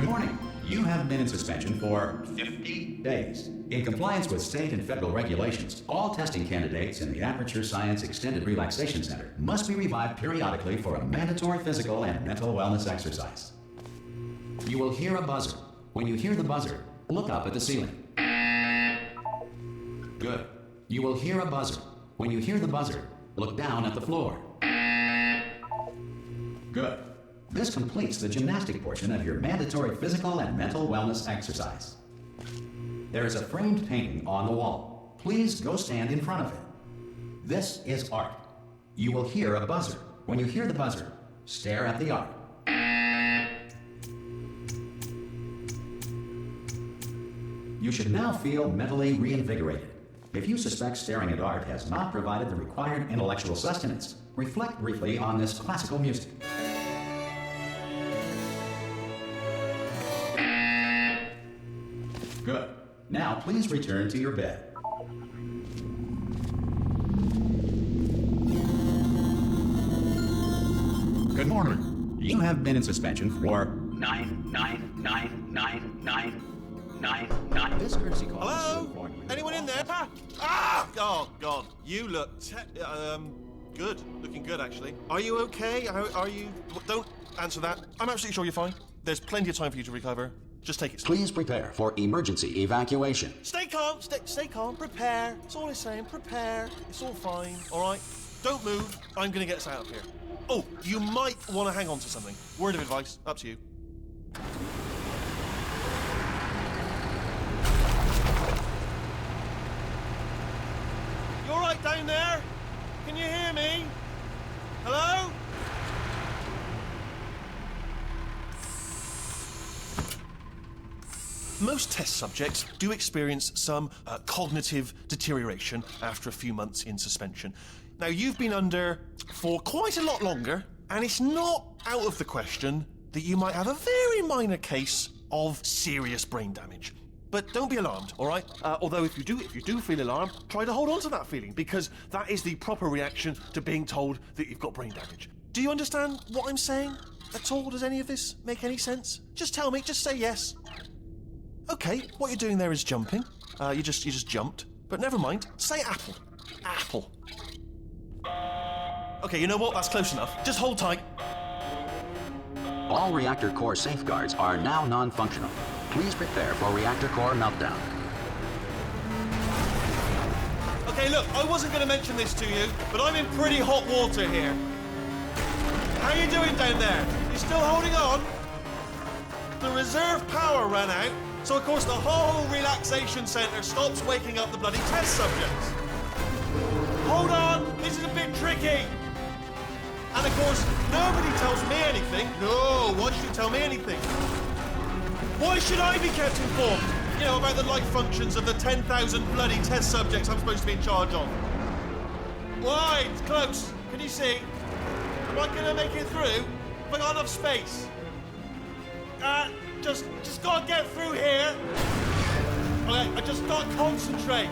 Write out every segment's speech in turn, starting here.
Good morning. You have been in suspension for 50 days. In compliance with state and federal regulations, all testing candidates in the Aperture Science Extended Relaxation Center must be revived periodically for a mandatory physical and mental wellness exercise. You will hear a buzzer. When you hear the buzzer, look up at the ceiling. Good. You will hear a buzzer. When you hear the buzzer, look down at the floor. Good. This completes the gymnastic portion of your mandatory physical and mental wellness exercise. There is a framed painting on the wall. Please go stand in front of it. This is art. You will hear a buzzer. When you hear the buzzer, stare at the art. You should now feel mentally reinvigorated. If you suspect staring at art has not provided the required intellectual sustenance, reflect briefly on this classical music. Good. Now please return to your bed. Good morning. You have been in suspension for 9999999. This courtesy call. Hello? Anyone in there? Ah! Oh God, you look good. Looking good, actually. Are you okay? Are you? Don't answer that. I'm absolutely sure you're fine. There's plenty of time for you to recover. Just take it slow. Please prepare for emergency evacuation. Stay calm. Stay calm. Prepare. That's all I'm saying. Prepare. It's all fine. All right. Don't move. I'm gonna get us out of here. Oh, you might want to hang on to something. Word of advice. Up to you. You all right down there? Can you hear me? Hello? Most test subjects do experience some cognitive deterioration after a few months in suspension. Now, you've been under for quite a lot longer, and it's not out of the question that you might have a very minor case of serious brain damage. But don't be alarmed, all right? Although if you do feel alarmed, try to hold on to that feeling, because that is the proper reaction to being told that you've got brain damage. Do you understand what I'm saying at all? Does any of this make any sense? Just tell me, just say yes. Okay, what you're doing there is jumping. You just jumped. But never mind. Say apple. Apple. Okay, you know what? That's close enough. Just hold tight. All reactor core safeguards are now non-functional. Please prepare for reactor core meltdown. Okay, look, I wasn't going to mention this to you, but I'm in pretty hot water here. How you doing down there? You still holding on? The reserve power ran out, so of course the whole relaxation centre stops waking up the bloody test subjects. Hold on, this is a bit tricky. And of course, nobody tells me anything. No, why should you tell me anything? Why should I be kept informed? You know, about the life functions of the 10,000 bloody test subjects I'm supposed to be in charge of. Why? It's close. Can you see? Am I gonna make it through? Have I got enough space? Just gotta get through here. Okay, I just gotta concentrate.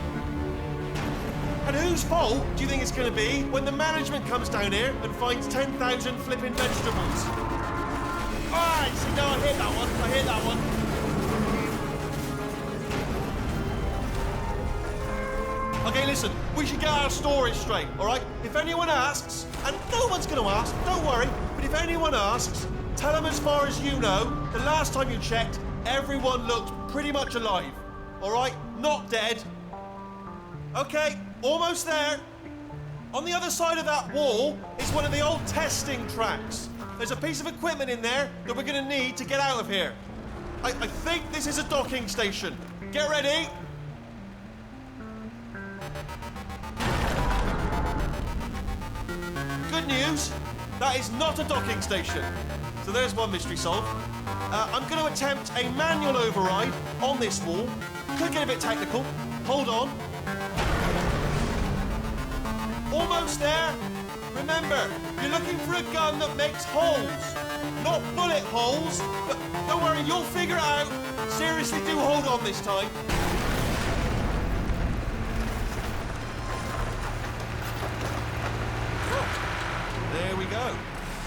And whose fault do you think it's gonna be when the management comes down here and finds 10,000 flipping vegetables? Alright, see, no, I hit that one. Okay, listen, we should get our stories straight, alright? If anyone asks, and no one's gonna ask, don't worry, but if anyone asks, tell them as far as you know, the last time you checked, everyone looked pretty much alive. Alright? Not dead. Okay, almost there. On the other side of that wall is one of the old testing tracks. There's a piece of equipment in there that we're gonna need to get out of here. I think this is a docking station. Get ready. Good news, that is not a docking station. So there's one mystery solved. I'm going to attempt a manual override on this wall. Could get a bit technical. Hold on. Almost there. Remember, you're looking for a gun that makes holes. Not bullet holes, but don't worry, you'll figure it out. Seriously, do hold on this time. There we go.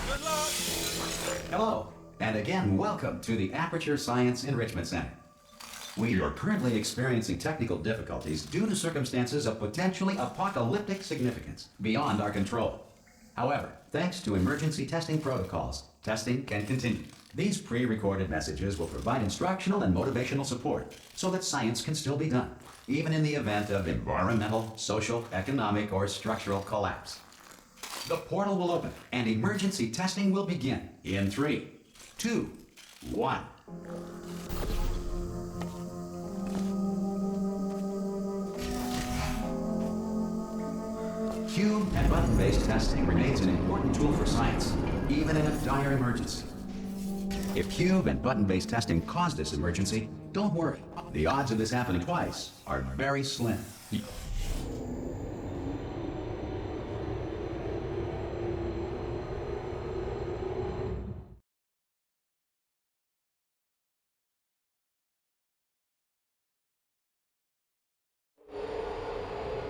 Good luck. Hello. and again, welcome to the Aperture Science Enrichment Center. We are currently experiencing technical difficulties due to circumstances of potentially apocalyptic significance beyond our control. However, thanks to emergency testing protocols, testing can continue. These pre-recorded messages will provide instructional and motivational support so that science can still be done, even in the event of environmental, social, economic, or structural collapse. The portal will open and emergency testing will begin in 3, 2, 1. Cube and button-based testing remains an important tool for science, even in a dire emergency. If cube and button-based testing caused this emergency, don't worry. The odds of this happening twice are very slim.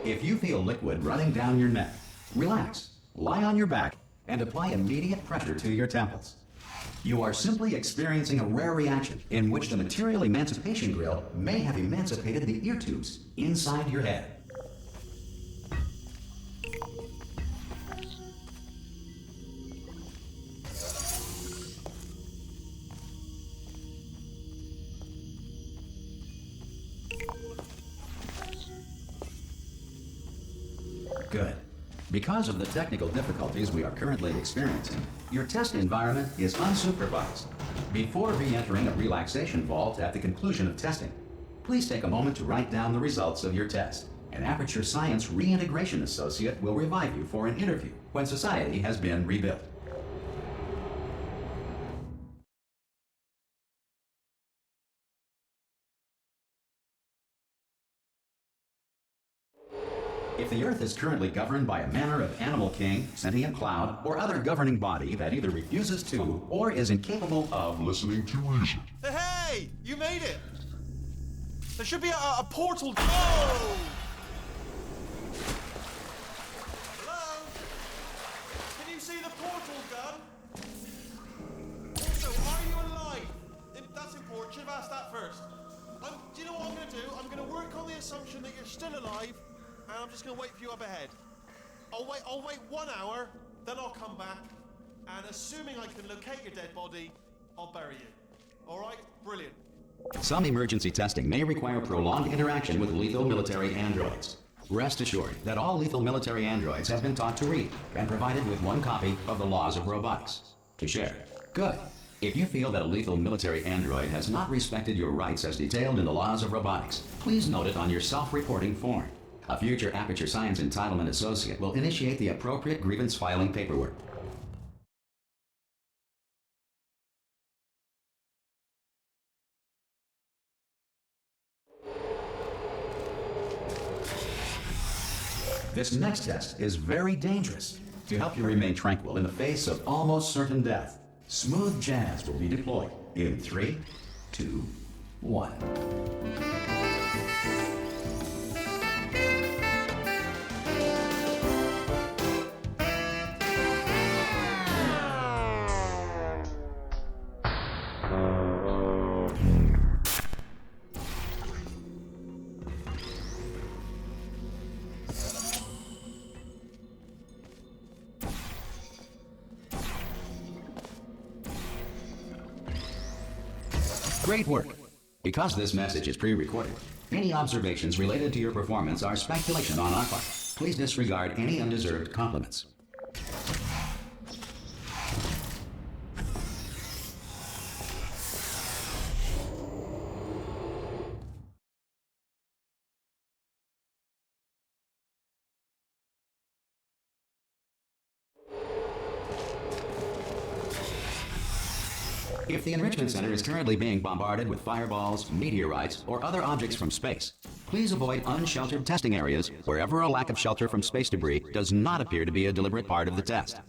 If you feel liquid running down your neck, relax, lie on your back, and apply immediate pressure to your temples. You are simply experiencing a rare reaction in which the material emancipation grill may have emancipated the ear tubes inside your head. Good. Because of the technical difficulties we are currently experiencing, your test environment is unsupervised. Before re-entering a relaxation vault at the conclusion of testing, please take a moment to write down the results of your test. An Aperture Science Reintegration Associate will revive you for an interview when society has been rebuilt. If the Earth is currently governed by a manner of animal king, sentient cloud, or other governing body that either refuses to or is incapable of listening to reason. Hey! You made it! There should be a portal. Oh! Hello? Can you see the portal gun? Also, are you alive? That's important. Should have asked that first. Do you know what I'm going to do? I'm going to work on the assumption that you're still alive. And I'm just going to wait for you up ahead. I'll wait 1 hour, then I'll come back, and assuming I can locate your dead body, I'll bury you. All right? Brilliant. Some emergency testing may require prolonged interaction with lethal military androids. Rest assured that all lethal military androids have been taught to read and provided with 1 copy of the Laws of Robotics to share. Good. If you feel that a lethal military android has not respected your rights as detailed in the Laws of Robotics, please note it on your self-reporting form. A future Aperture Science Entitlement Associate will initiate the appropriate grievance filing paperwork. This next test is very dangerous. To help you remain tranquil in the face of almost certain death, smooth jazz will be deployed in 3, 2, 1. Great work! Because this message is pre-recorded, any observations related to your performance are speculation on our part. Please disregard any undeserved compliments. If the Enrichment Center is currently being bombarded with fireballs, meteorites, or other objects from space, please avoid unsheltered testing areas wherever a lack of shelter from space debris does not appear to be a deliberate part of the test.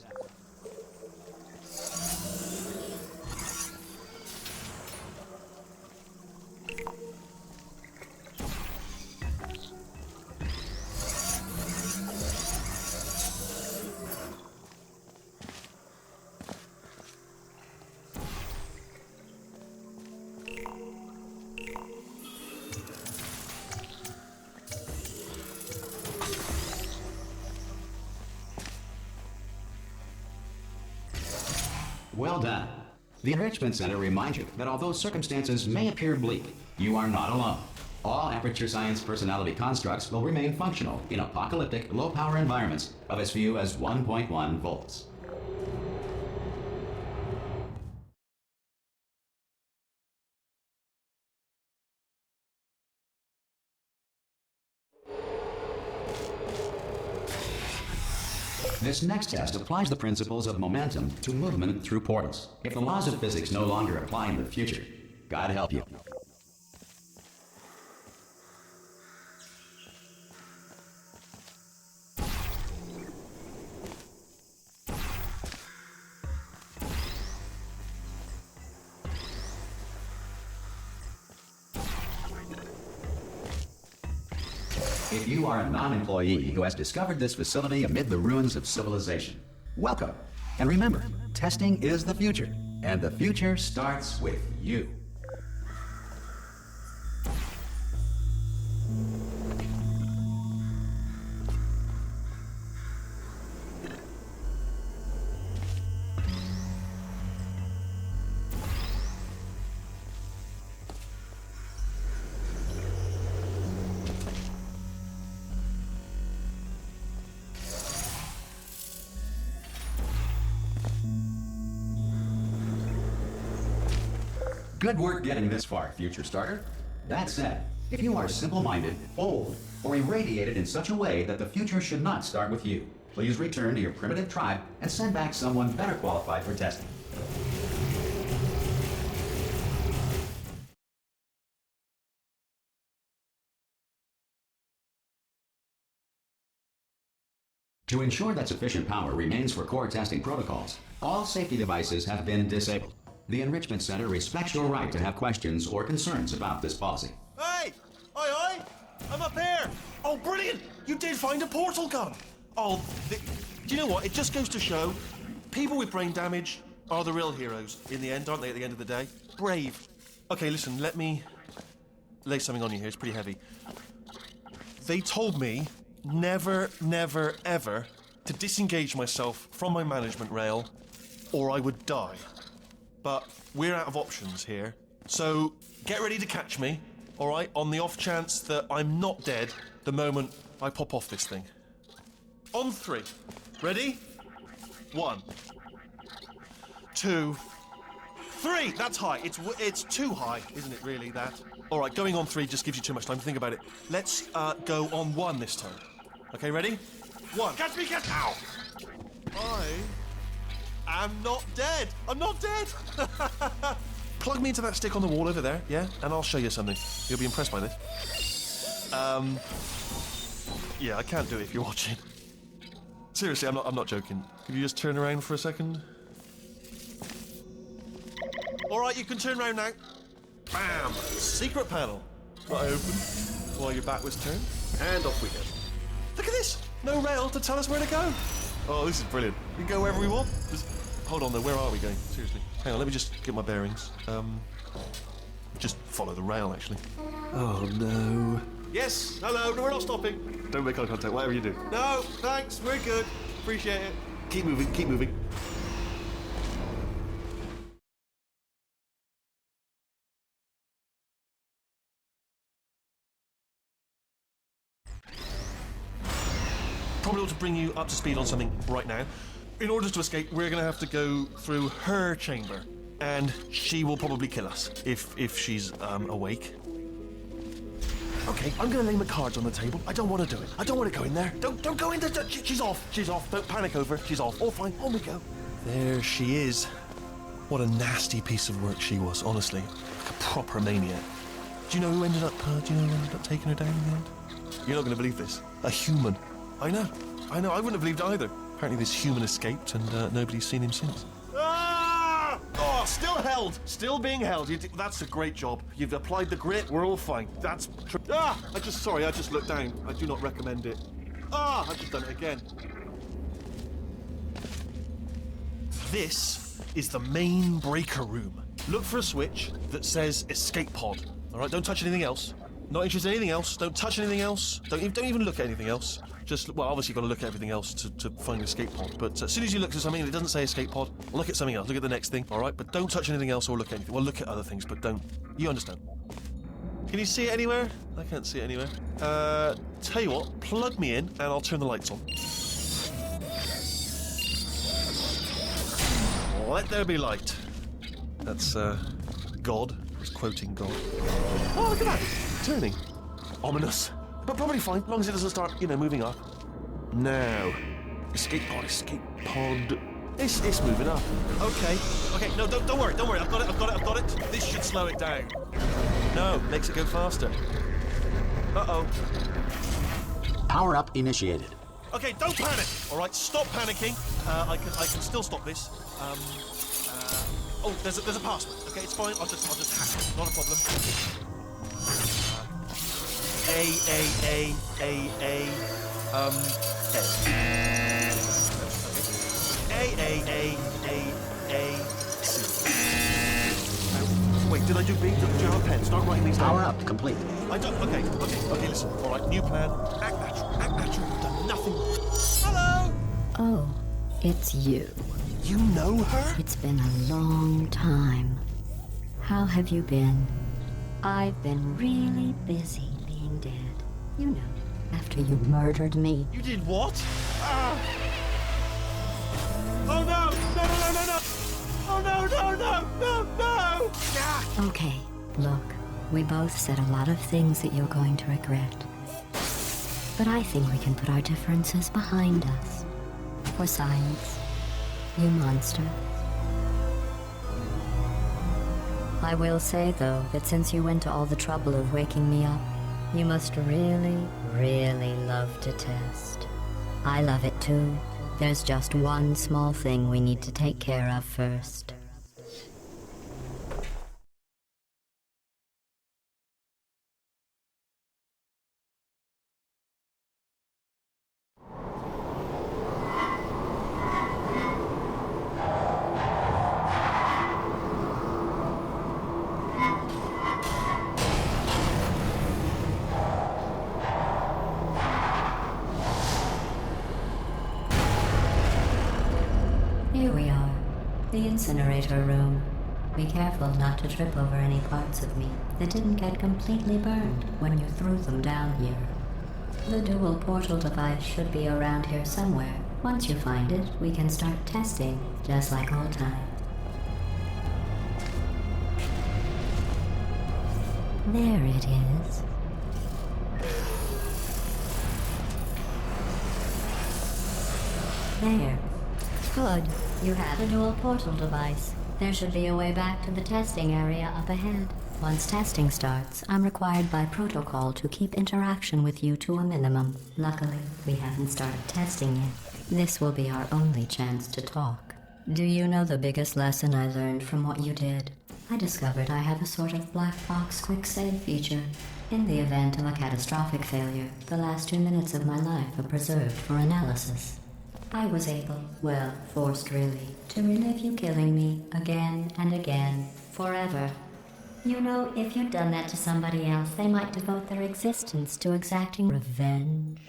Well done. The Enrichment Center reminds you that although circumstances may appear bleak, you are not alone. All Aperture Science personality constructs will remain functional in apocalyptic, low-power environments of as few as 1.1 volts. This next test applies the principles of momentum to movement through portals. If the laws of physics no longer apply in the future, God help you. If you are a non-employee who has discovered this facility amid the ruins of civilization, welcome. And remember, testing is the future, and the future starts with you. Good work getting this far, future starter. That said, if you are simple-minded, old, or irradiated in such a way that the future should not start with you, please return to your primitive tribe and send back someone better qualified for testing. To ensure that sufficient power remains for core testing protocols, all safety devices have been disabled. The Enrichment Center respects your right to have questions or concerns about this policy. Hey! Oi, oi! I'm up here! Oh, brilliant! You did find a portal gun! Oh, do you know what? It just goes to show, people with brain damage are the real heroes in the end, aren't they, at the end of the day? Brave. Okay, listen, let me lay something on you here. It's pretty heavy. They told me never, never, ever to disengage myself from my management rail or I would die. But we're out of options here. So get ready to catch me, all right, on the off chance that I'm not dead the moment I pop off this thing. On 3. Ready? 1, 2, 3. That's high. It's too high, isn't it, really, that? All right, going on 3 just gives you too much time to think about it. Let's go on 1 this time. Okay, ready? 1. Catch me, catch... Ow! I'm not dead. I'm not dead. Plug me into that stick on the wall over there, yeah? And I'll show you something. You'll be impressed by this. Yeah, I can't do it if you're watching. Seriously, I'm not joking. Could you just turn around for a second? All right, you can turn around now. Bam! Secret panel. Not open while your back was turned. And off we go. Look at this. No rail to tell us where to go. Oh, this is brilliant. We can go wherever we want. Just hold on though, where are we going? Seriously. Hang on, let me just get my bearings. Just follow the rail, actually. Oh, no. Yes, hello, no, we're not stopping. Don't make eye contact, whatever you do. No, thanks, we're good. Appreciate it. Keep moving, keep moving. Probably ought to bring you up to speed on something right now. In order to escape, we're going to have to go through her chamber, and she will probably kill us if she's awake. Okay, I'm going to lay my cards on the table. I don't want to do it. I don't want to go in there. Don't go in there. She's off. She's off. Don't panic over. She's off. All fine. On we go. There she is. What a nasty piece of work she was, honestly. Like a proper maniac. Do you know who ended up? Do you know who ended up taking her down in the end? You're not going to believe this. A human. I know. I wouldn't have believed it either. Apparently this human escaped and nobody's seen him since. Ah! Oh, still held. Still being held. That's a great job. You've applied the grit. We're all fine. That's... I just looked down. I do not recommend it. I've just done it again. This is the main breaker room. Look for a switch that says escape pod. All right, don't touch anything else. Not interested in anything else. Don't touch anything else. Don't even look at anything else. Just, well, obviously you've got to look at everything else to find the escape pod. But as soon as you look at something and it doesn't say escape pod, look at something else. Look at the next thing, all right? But don't touch anything else or look at anything. Well, look at other things, but don't. You understand? Can you see it anywhere? I can't see it anywhere. Tell you what, plug me in and I'll turn the lights on. Let there be light. That's, God. He's quoting God. Oh, look at that. Turning. Ominous. But probably fine, as long as it doesn't start, moving up. Now. Escape pod, escape pod. It's moving up. Okay, no, don't worry. I've got it. This should slow it down. No, makes it go faster. Uh-oh. Power up initiated. Okay, don't panic. All right, stop panicking. I can still stop this. Oh, there's a password. Okay, it's fine. I'll just hack it. Not a problem. C. Wait, did I do B? Do you have a pen? Start writing these down. Power up complete. I don't. Okay. Listen. All right, new plan. Act natural. You've done nothing. Hello. Oh, it's you. You know her? It's been a long time. How have you been? I've been really busy being dead. You know, after you murdered me. You did what? Oh no! No! Oh no! Ah! Okay, look, we both said a lot of things that you're going to regret. But I think we can put our differences behind us. For science, you monster. I will say, though, that since you went to all the trouble of waking me up, you must really, really love to test. I love it too. There's just one small thing we need to take care of first. Here we are, the incinerator room. Be careful not to trip over any parts of me that didn't get completely burned when you threw them down here. The dual portal device should be around here somewhere. Once you find it, we can start testing, just like old times. There it is. There. Good. You have a dual portal device. There should be a way back to the testing area up ahead. Once testing starts, I'm required by protocol to keep interaction with you to a minimum. Luckily, we haven't started testing yet. This will be our only chance to talk. Do you know the biggest lesson I learned from what you did? I discovered I have a sort of black box quick save feature. In the event of a catastrophic failure, the last 2 minutes of my life are preserved for analysis. I was able, well, forced really, to relive you killing me again and again, forever. You know, if you'd done that to somebody else, they might devote their existence to exacting revenge.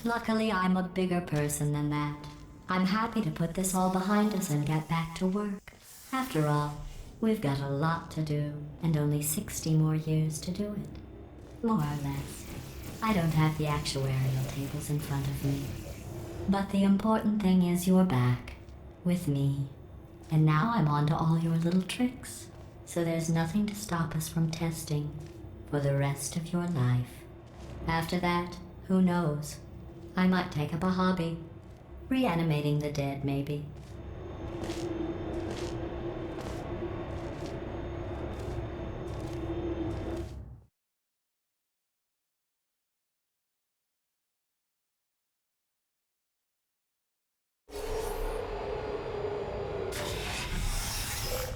Luckily, I'm a bigger person than that. I'm happy to put this all behind us and get back to work. After all, we've got a lot to do, and only 60 more years to do it. More or less. I don't have the actuarial tables in front of me. But the important thing is you're back, with me. And now I'm on to all your little tricks. So there's nothing to stop us from testing for the rest of your life. After that, who knows? I might take up a hobby. Reanimating the dead, maybe.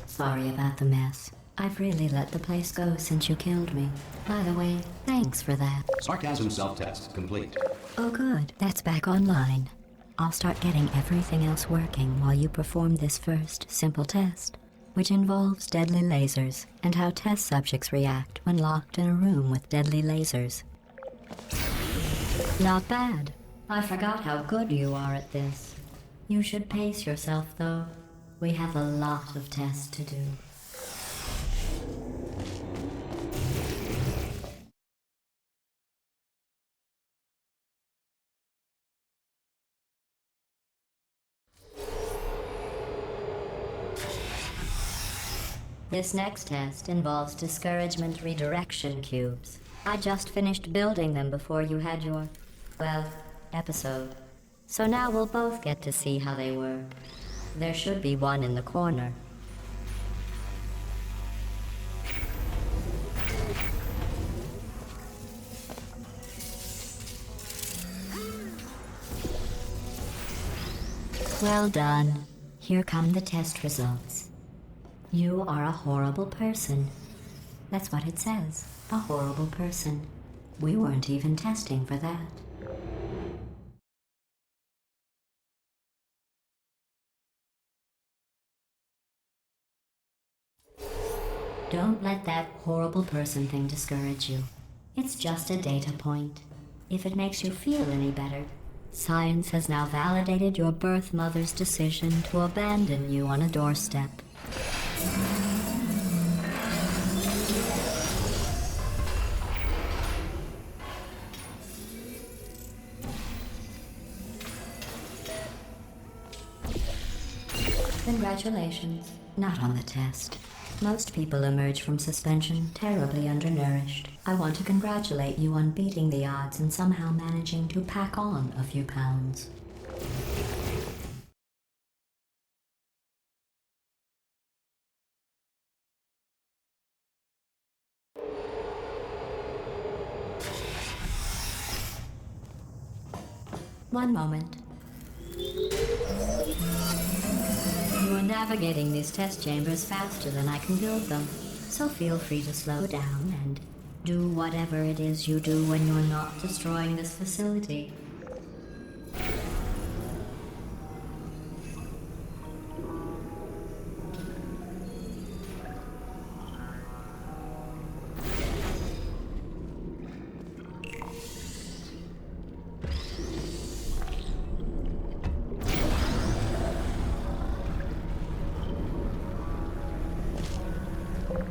Sorry about the mess. I've really let the place go since you killed me. By the way, thanks for that. Sarcasm self-test complete. Oh good, that's back online. I'll start getting everything else working while you perform this first simple test. which involves deadly lasers and how test subjects react when locked in a room with deadly lasers. Not bad. I forgot how good you are at this. You should pace yourself, though. We have a lot of tests to do. This next test involves discouragement redirection cubes. I just finished building them before you had your, well, episode. So now we'll both get to see how they work. There should be one in the corner. Well done. Here come the test results. You are a horrible person. That's what it says. A horrible person. We weren't even testing for that. Don't let that horrible person thing discourage you. It's just a data point. If it makes you feel any better, science has now validated your birth mother's decision to abandon you on a doorstep. Congratulations. Not on the test. Most people emerge from suspension terribly undernourished. I want to congratulate you on beating the odds and somehow managing to pack on a few pounds. One moment. You are navigating these test chambers faster than I can build them, so feel free to slow down and do whatever it is you do when you're not destroying this facility.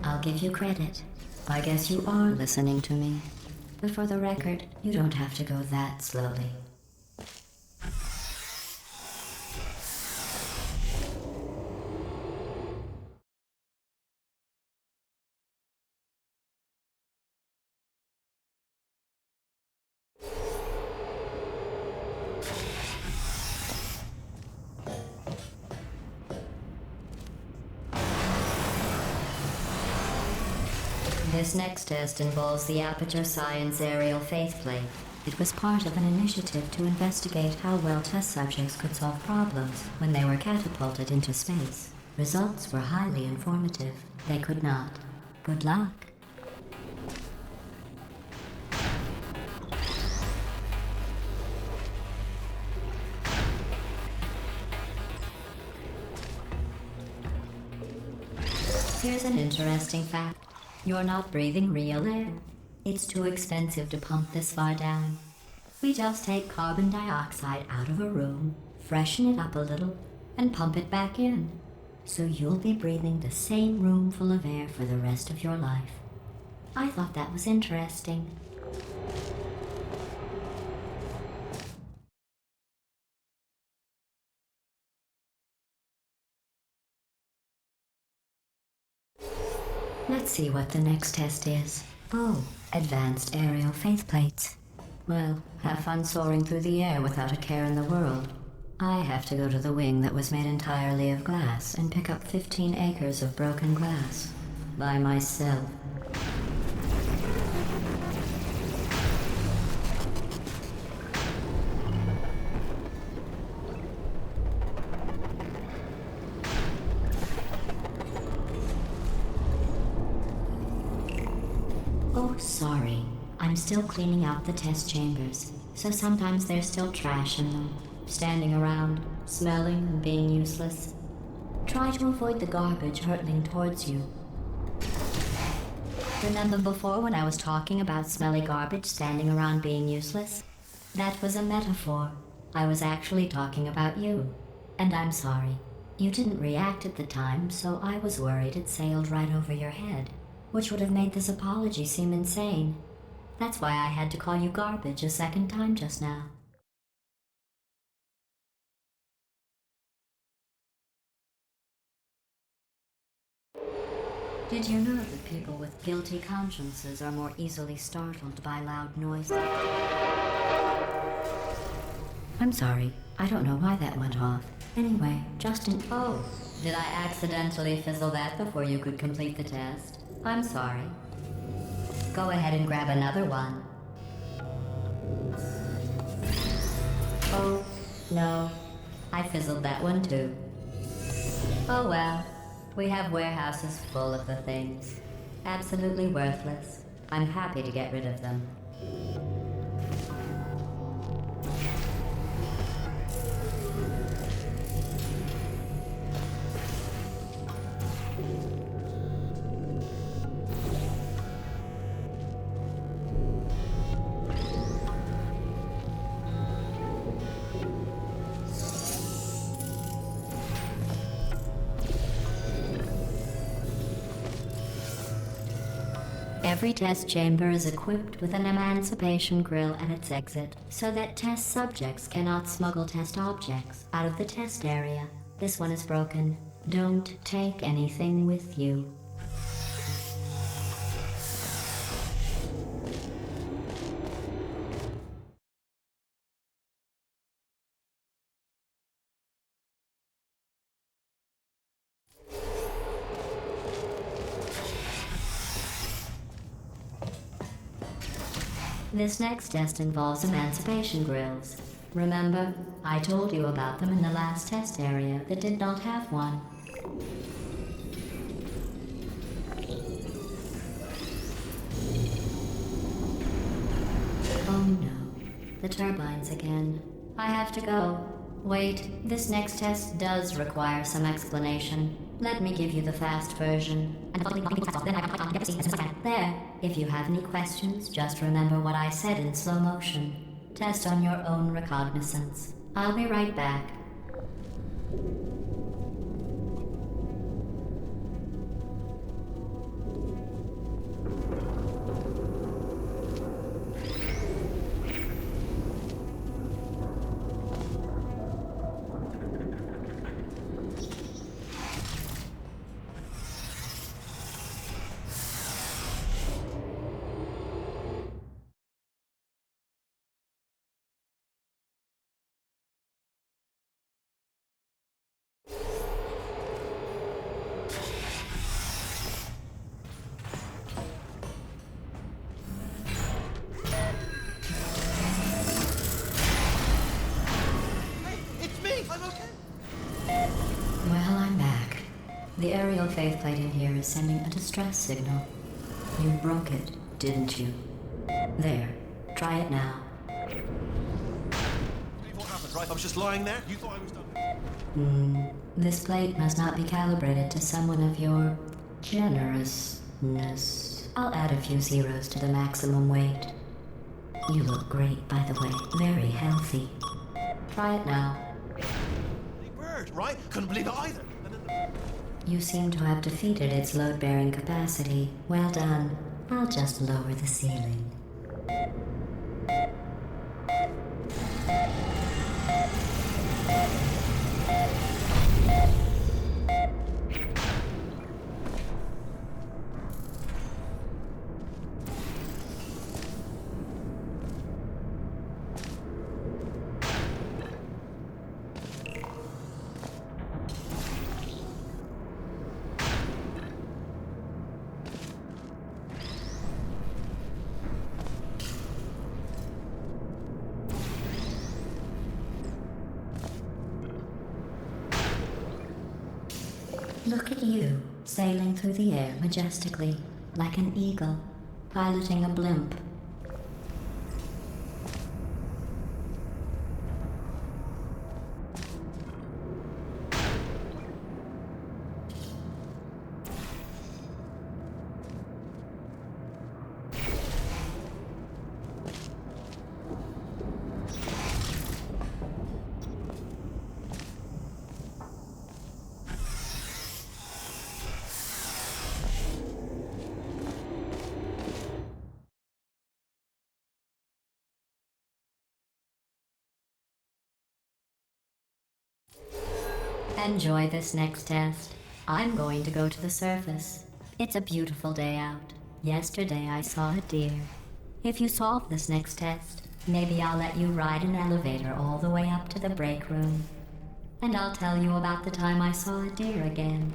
I'll give you credit. I guess you are listening to me. But for the record, you don't have to go that slowly. This next test involves the Aperture Science Aerial Faithplate. It was part of an initiative to investigate how well test subjects could solve problems when they were catapulted into space. Results were highly informative. They could not. Good luck. Here's an interesting fact. You're not breathing real air. It's too expensive to pump this far down. We just take carbon dioxide out of a room, freshen it up a little, and pump it back in. So you'll be breathing the same room full of air for the rest of your life. I thought that was interesting. Let's see what the next test is. Oh, advanced aerial faithplates. Well, have fun soaring through the air without a care in the world. I have to go to the wing that was made entirely of glass and pick up 15 acres of broken glass. By myself. Oh, sorry. I'm still cleaning out the test chambers, so sometimes there's still trash in them, standing around, smelling and being useless. Try Try to avoid the garbage hurtling towards you. Remember before when I was talking about smelly garbage standing around being useless? That was a metaphor. I was actually talking about you. And I'm sorry. You didn't react at the time, so I was worried it sailed right over your head, which would have made this apology seem insane. That's why I had to call you garbage a second time just now. Did you know that people with guilty consciences are more easily startled by loud noises? I'm sorry. I don't know why that went off. Anyway, Justin... Oh, did I accidentally fizzle that before you could complete the test? I'm sorry. Go ahead and grab another one. Oh, no. I fizzled that one too. Oh well. We have warehouses full of the things. Absolutely worthless. I'm happy to get rid of them. Every test chamber is equipped with an emancipation grill at its exit, so that test subjects cannot smuggle test objects out of the test area. This one is broken. Don't take anything with you. This next test involves emancipation grills. Remember, I told you about them in the last test area that did not have one. Oh no, the turbines again. I have to go. Wait, this next test does require some explanation. Let me give you the fast version. There. If you have any questions, just remember what I said in slow motion. Test on your own recognizance. I'll be right back. Well, I'm back. The aerial faceplate in here is sending a distress signal. You broke it, didn't you? There. Try it now. What happened, right? I was just lying there. You thought I was done. This plate must not be calibrated to someone of your generousness. I'll add a few zeros to the maximum weight. You look great, by the way. Very healthy. Try it now. Bird, right? Couldn't believe it either. You seem to have defeated its load-bearing capacity. Well done. I'll just lower the ceiling. Look at you, sailing through the air majestically, like an eagle, piloting a blimp. Enjoy this next test. I'm going to go to the surface. It's a beautiful day out. Yesterday I saw a deer. If you solve this next test, maybe I'll let you ride an elevator all the way up to the break room. And I'll tell you about the time I saw a deer again.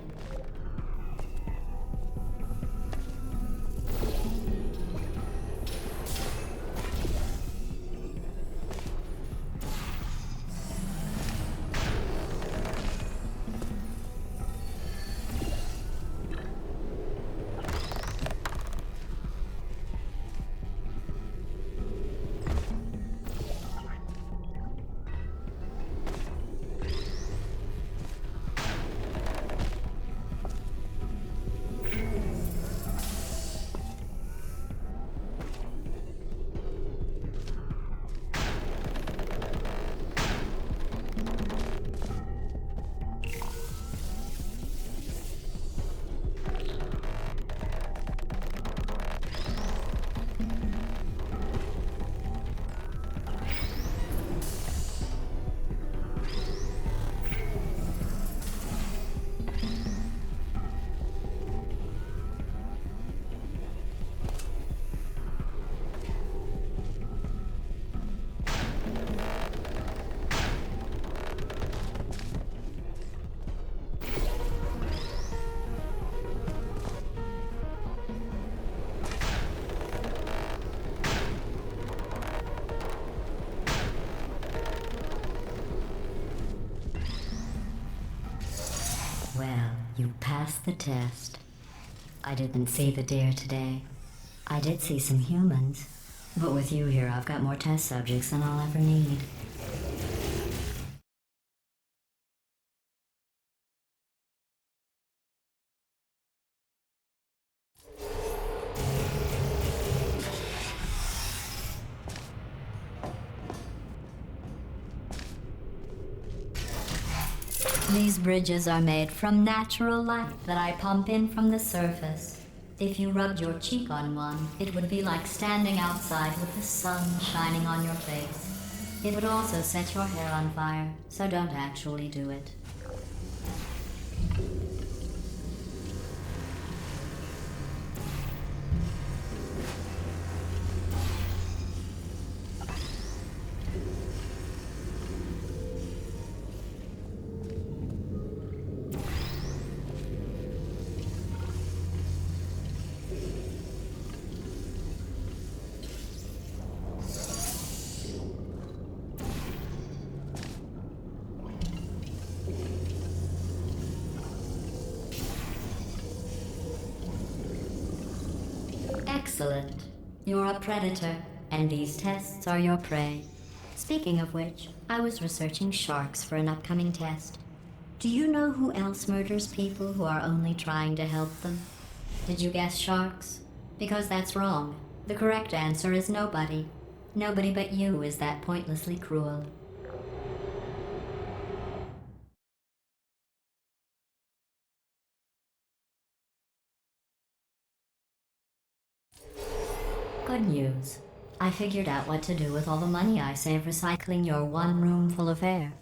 Well, you passed the test. I didn't see the deer today. I did see some humans, but with you here I've got more test subjects than I'll ever need. These bridges are made from natural light that I pump in from the surface. If you rubbed your cheek on one, it would be like standing outside with the sun shining on your face. It would also set your hair on fire, so don't actually do it. Excellent. You're a predator, and these tests are your prey. Speaking of which, I was researching sharks for an upcoming test. Do you know who else murders people who are only trying to help them? Did you guess sharks? Because that's wrong. The correct answer is nobody. Nobody but you is that pointlessly cruel. Good news. I figured out what to do with all the money I save recycling your one room full of air.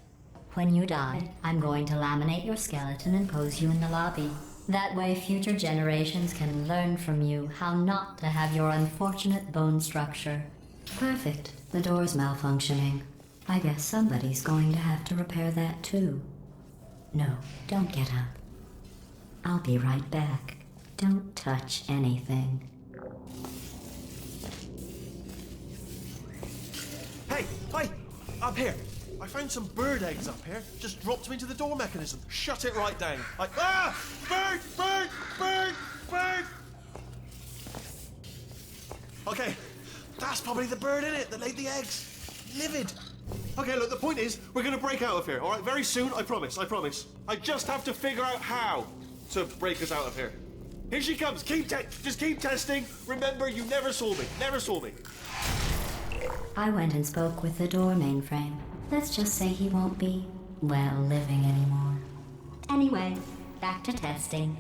When you die, I'm going to laminate your skeleton and pose you in the lobby. That way future generations can learn from you how not to have your unfortunate bone structure. Perfect. The door's malfunctioning. I guess somebody's going to have to repair that too. No, don't get up. I'll be right back. Don't touch anything. Hey, hi! Up here. I found some bird eggs up here. Just dropped them into the door mechanism. Shut it right down. Bird! Bird! Bird! Bird! Okay, that's probably the bird in it that laid the eggs. Livid. Okay, look, the point is, we're gonna break out of here, all right? Very soon, I promise, I promise. I just have to figure out how to break us out of here. Here she comes. Just keep testing. Remember, you never saw me. Never saw me. I went and spoke with the door mainframe. Let's just say he won't be, well, living anymore. Anyway, back to testing.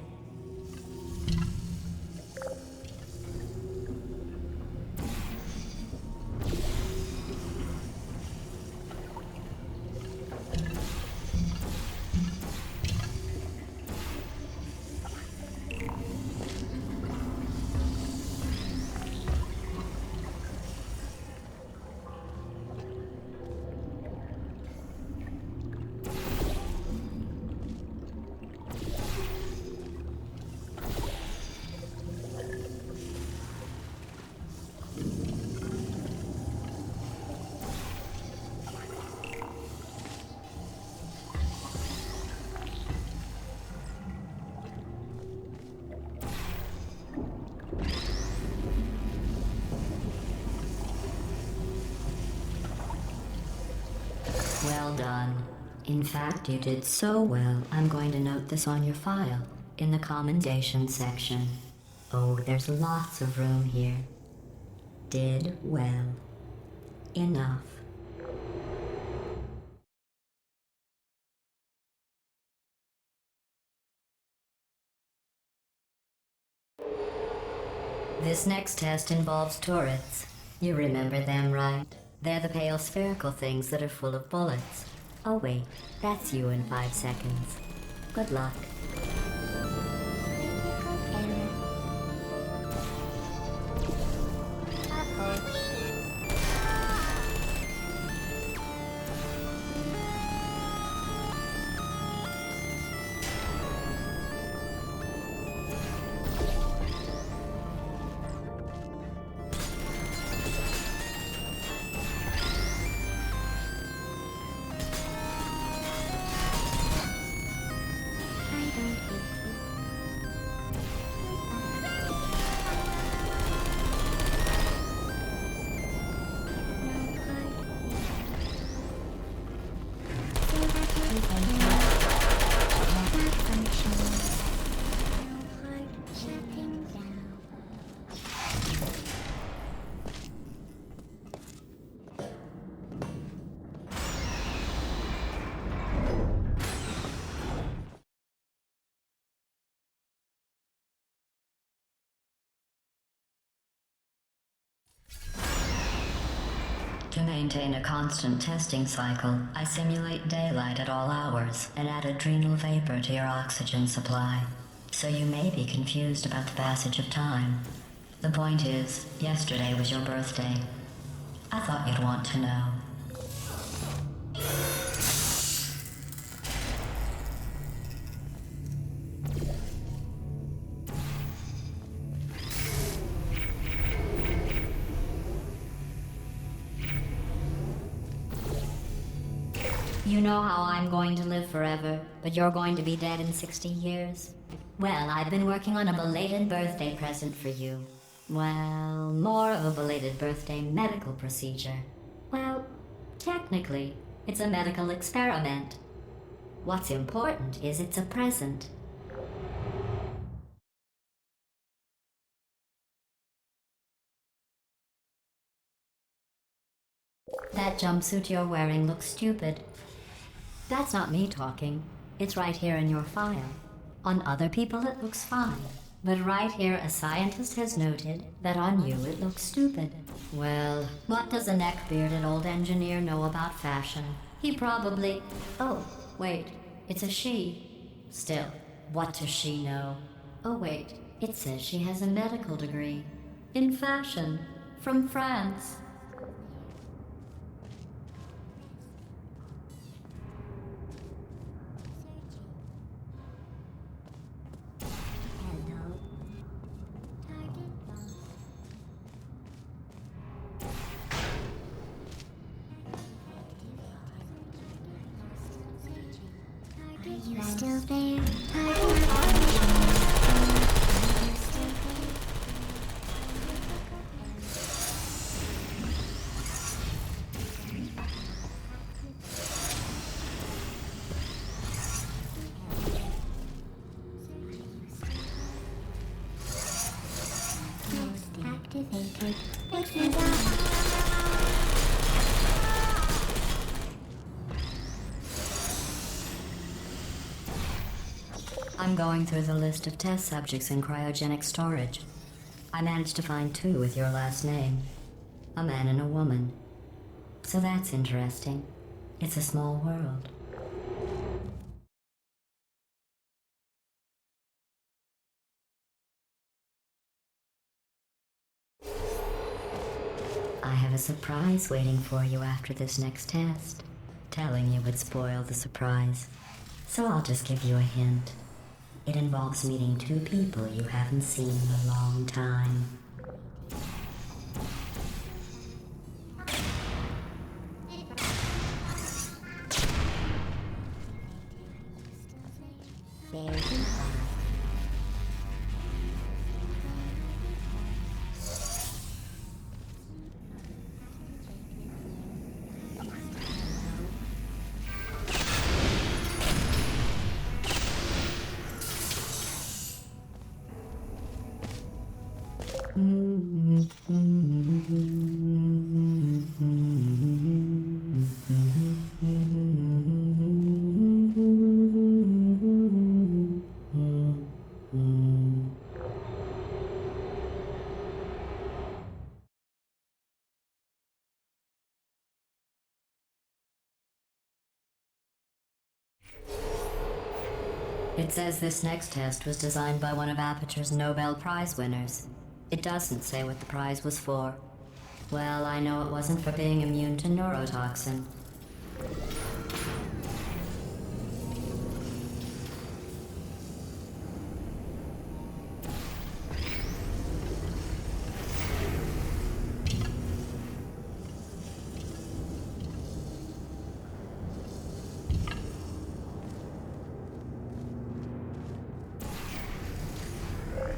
Well done. In fact, you did so well, I'm going to note this on your file, in the commendations section. Oh, there's lots of room here. Did well. Enough. This next test involves turrets. You remember them, right? They're the pale spherical things that are full of bullets. Oh wait, that's you in 5 seconds. Good luck. To maintain a constant testing cycle, I simulate daylight at all hours and add adrenal vapor to your oxygen supply. So you may be confused about the passage of time. The point is, yesterday was your birthday. I thought you'd want to know. You know how I'm going to live forever, but you're going to be dead in 60 years? Well, I've been working on a belated birthday present for you. Well, more of a belated birthday medical procedure. Well, technically, it's a medical experiment. What's important is it's a present. That jumpsuit you're wearing looks stupid. That's not me talking. It's right here in your file. On other people it looks fine. But right here a scientist has noted that on you it looks stupid. Well, what does a neck-bearded old engineer know about fashion? He probably... Oh, wait. It's a she. Still, what does she know? Oh wait, it says she has a medical degree. In fashion. From France. You still there? Activated. Makes me down. I'm going through the list of test subjects in cryogenic storage. I managed to find 2 with your last name. A man and a woman. So that's interesting. It's a small world. I have a surprise waiting for you after this next test. Telling you would spoil the surprise. So I'll just give you a hint. It involves meeting 2 people you haven't seen in a long time. There you are. It says this next test was designed by one of Aperture's Nobel Prize winners. It doesn't say what the prize was for. Well, I know it wasn't for being immune to neurotoxin.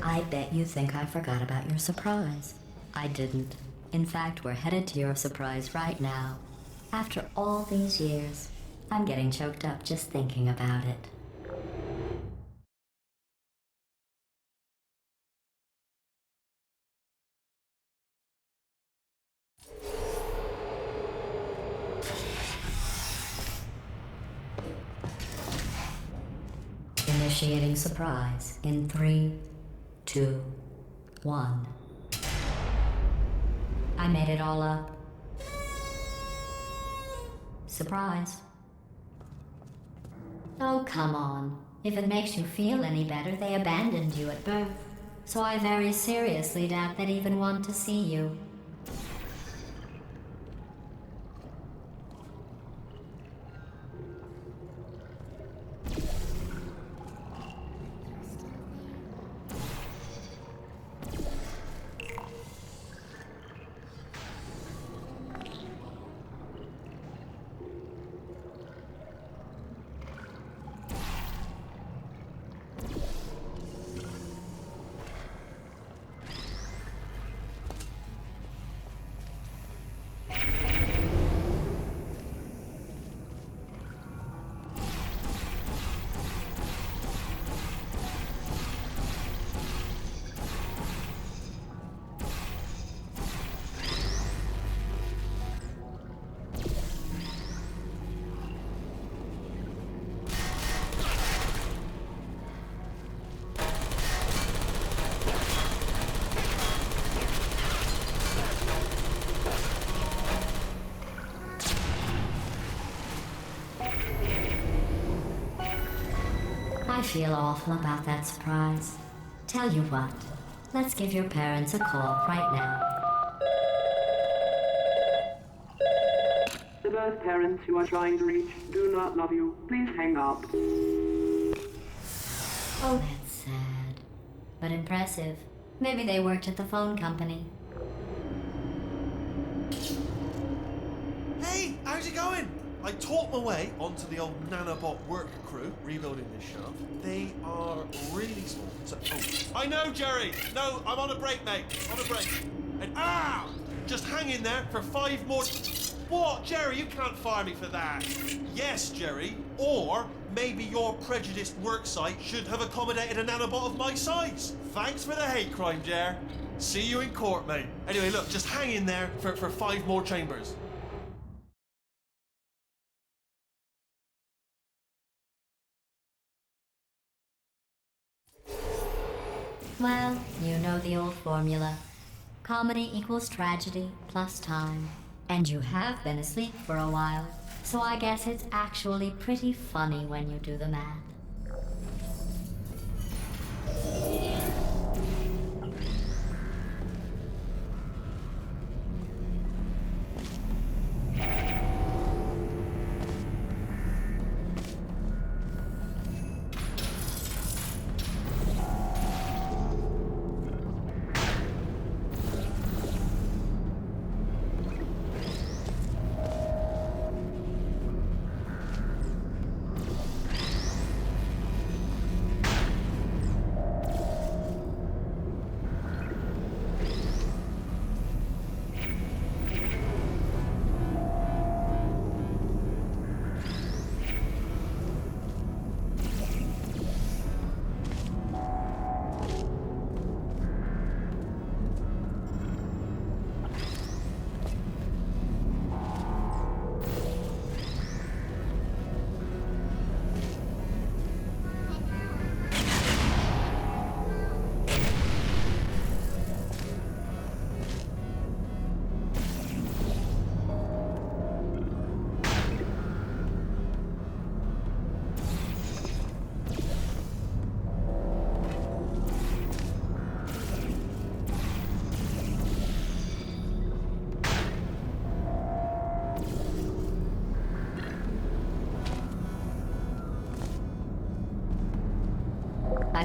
I bet you think I forgot about your surprise. I didn't. In fact, we're headed to your surprise right now. After all these years, I'm getting choked up just thinking about it. Initiating surprise in 3, 2, 1. I made it all up. Surprise. Oh, come on. If it makes you feel any better, they abandoned you at birth. So I very seriously doubt they'd even want to see you. I feel awful about that surprise. Tell you what, let's give your parents a call right now. The birth parents you are trying to reach do not love you. Please hang up. Oh, that's sad. But impressive. Maybe they worked at the phone company. Hey, how's it going? I taught my way onto the old nanobot work crew rebuilding this shaft. They are really small. So, I know, Jerry. No, I'm on a break, mate. On a break. And just hang in there for 5 more. What, Jerry? You can't fire me for that. Yes, Jerry. Or maybe your prejudiced work site should have accommodated a nanobot of my size. Thanks for the hate crime, Jer. See you in court, mate. Anyway, look, just hang in there for 5 more chambers. Well, you know the old formula. Comedy equals tragedy plus time. And you have been asleep for a while, so I guess it's actually pretty funny when you do the math.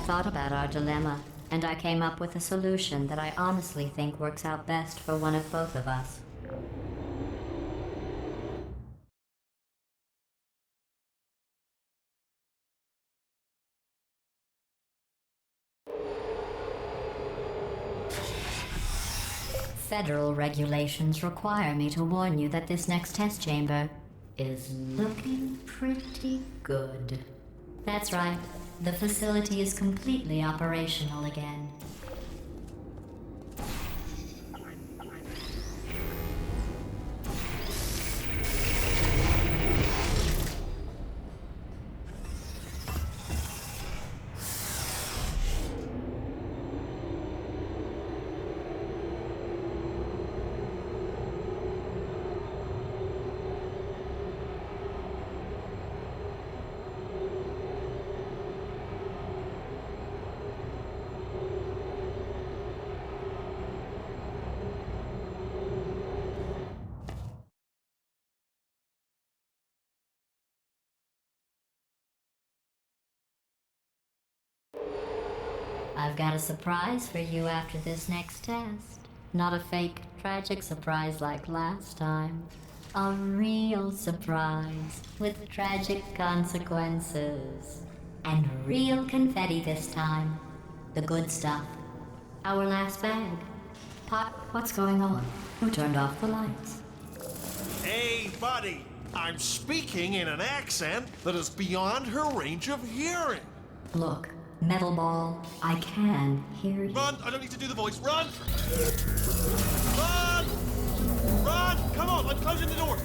thought about our dilemma, and I came up with a solution that I honestly think works out best for one of both of us. Federal regulations require me to warn you that this next test chamber is looking pretty good. That's right. The facility is completely operational again. I've got a surprise for you after this next test. Not a fake, tragic surprise like last time. A real surprise with tragic consequences. And real confetti this time. The good stuff. Our last bag. Pot, what's going on? Who turned off the lights? Hey, buddy. I'm speaking in an accent that is beyond her range of hearing. Look, Metal Ball, I can hear you. Run! I don't need to do the voice. Run! Run! Run! Come on, I'm closing the door.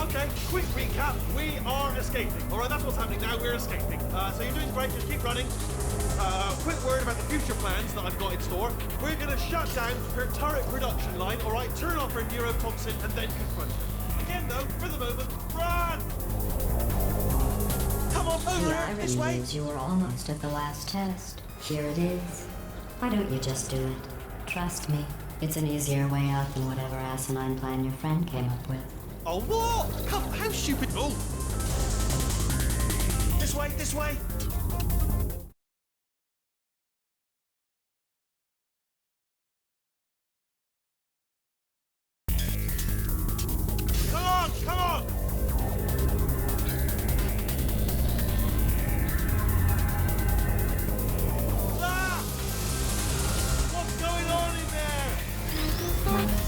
Okay, quick recap. We are escaping. All right, that's what's happening now. We're escaping. So you're doing great. Just keep running. Quick word about the future plans that I've got in store. We're going to shut down her turret production line, all right? Turn off her neurotoxin and then confront her. Again, though, for the moment, run! Come on, over The here, this irony way. is you were almost at the last test. Here it is. Why don't you just do it? Trust me, it's an easier way out than whatever asinine plan your friend came up with. Oh, what? Come, how stupid. Oh. This way, this way. Come on, come on. Ah! What's going on in there?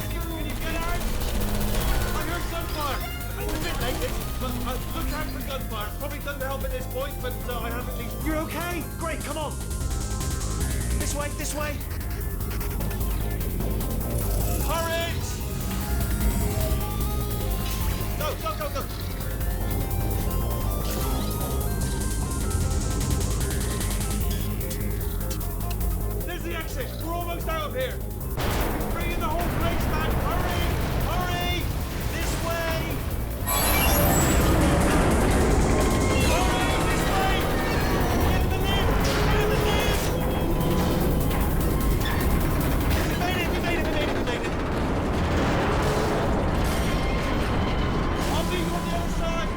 Can you get out? I heard gunfire. It's a bit late, but look out for gunfire. Probably doesn't help at this point, but I have at least... You're okay? Great, come on. This way, this way. Hurry! Go, go, go, go. There's the exit. We're almost out of here. Bringing the whole place back. Hurry! Hurry! This way! Hurry! This way! Get in the lift! Get in the lift! We made it! We made it! We made it! We made it! I'll meet you on the other side!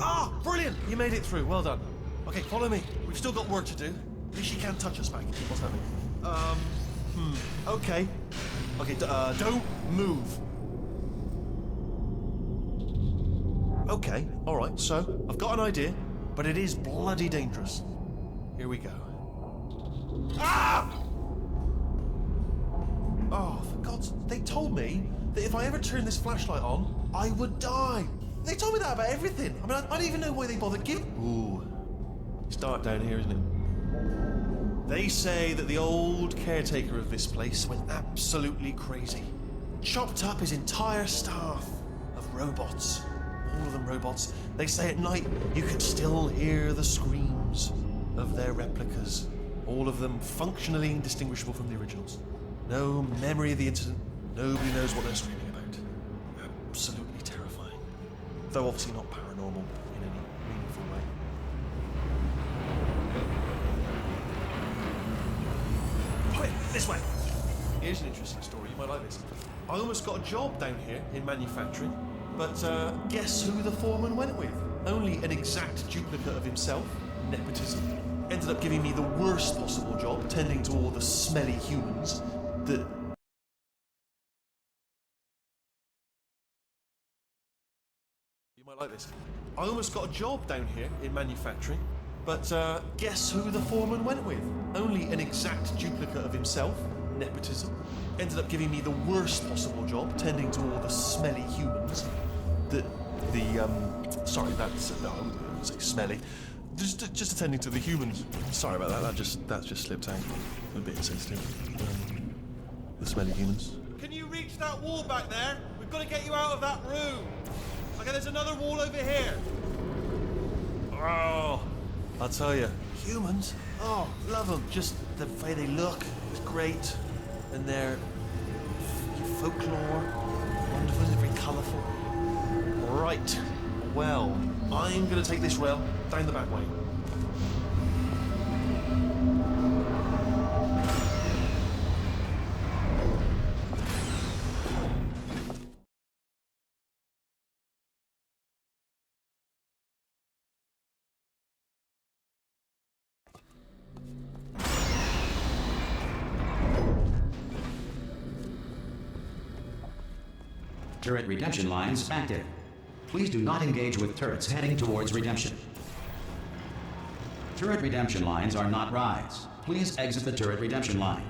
Ah, brilliant! You made it through. Well done. Okay, follow me. We've still got work to do. At least she can't touch us back. What's happening? Okay. Okay, don't move. Okay, all right. So I've got an idea, but it is bloody dangerous. Here we go. Ah! Oh, for God's... They told me that if I ever turned this flashlight on, I would die. They told me that about everything. I mean, I don't even know why they bothered giving... Ooh. It's dark down here, isn't it? They say that the old caretaker of this place went absolutely crazy. Chopped up his entire staff of robots. All of them robots. They say at night you can still hear the screams of their replicas. All of them functionally indistinguishable from the originals. No memory of the incident. Nobody knows what they're screaming about. Absolutely terrifying. Though obviously not paranormal in any meaningful way. Quick, this way! Here's an interesting story, you might like this. I almost got a job down here in manufacturing, but guess who the foreman went with? Only an exact duplicate of himself, nepotism. Ended up giving me the worst possible job, tending to all the smelly humans that... You might like this. I almost got a job down here in manufacturing, but guess who the foreman went with? Only an exact duplicate of himself, nepotism. Ended up giving me the worst possible job, tending to all the smelly humans that sorry, that's no, I wouldn't say smelly. Just attending to the humans. Sorry about that. That just slipped out. I'm a bit insensitive. The smelly humans. Can you reach that wall back there? We've got to get you out of that room. Okay, there's another wall over here. Oh, I'll tell you, humans. Oh, love them. Just the way they look is great, and their folklore, wonderful, very colourful. Right. Well, I'm going to take this rail down the back way. Turret redemption lines active. Please do not engage with turrets heading towards redemption. Turret redemption lines are not rides. Please exit the turret redemption line.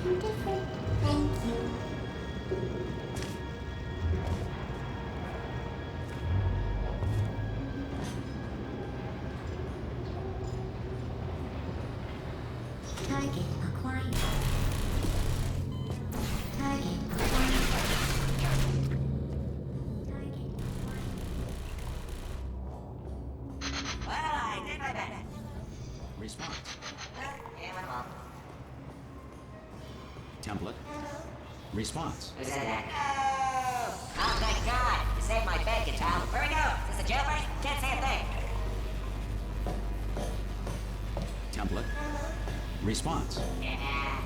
Beautiful. Thank you. Target acquired. Target acquired. Target acquired. Well, I did my best. Response. Yeah, went well. Template. Response. Who said that? No! Oh, thank God! You saved my bacon, child. Where we go? Is this a jailbreak? Can't say a thing. Template. Response. Yeah.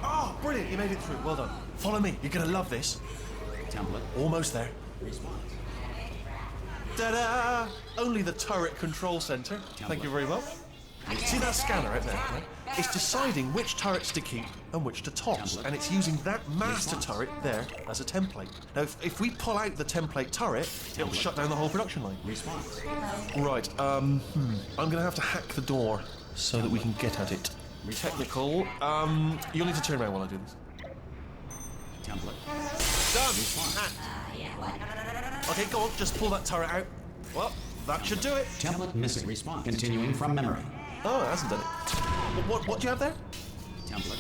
Oh, brilliant! You made it through. Well done. Follow me. You're going to love this. Template. Almost there. Response. Ta-da! Only the turret control center. Thank you very much. See that scanner out there? Right? It's deciding which turrets to keep and which to toss, and it's using that master turret there as a template. Now, if we pull out the template turret, it'll shut down the whole production line. Response. Right, I'm gonna have to hack the door so that we can get at it. Technical, you'll need to turn around while I do this. Template. Done! Response. Hacked. Yeah, what? No. Okay, go on, just pull that turret out. Well, that should do it. Template missing. Response. Continuing from memory. Oh, it hasn't done it. What do you have there? Template.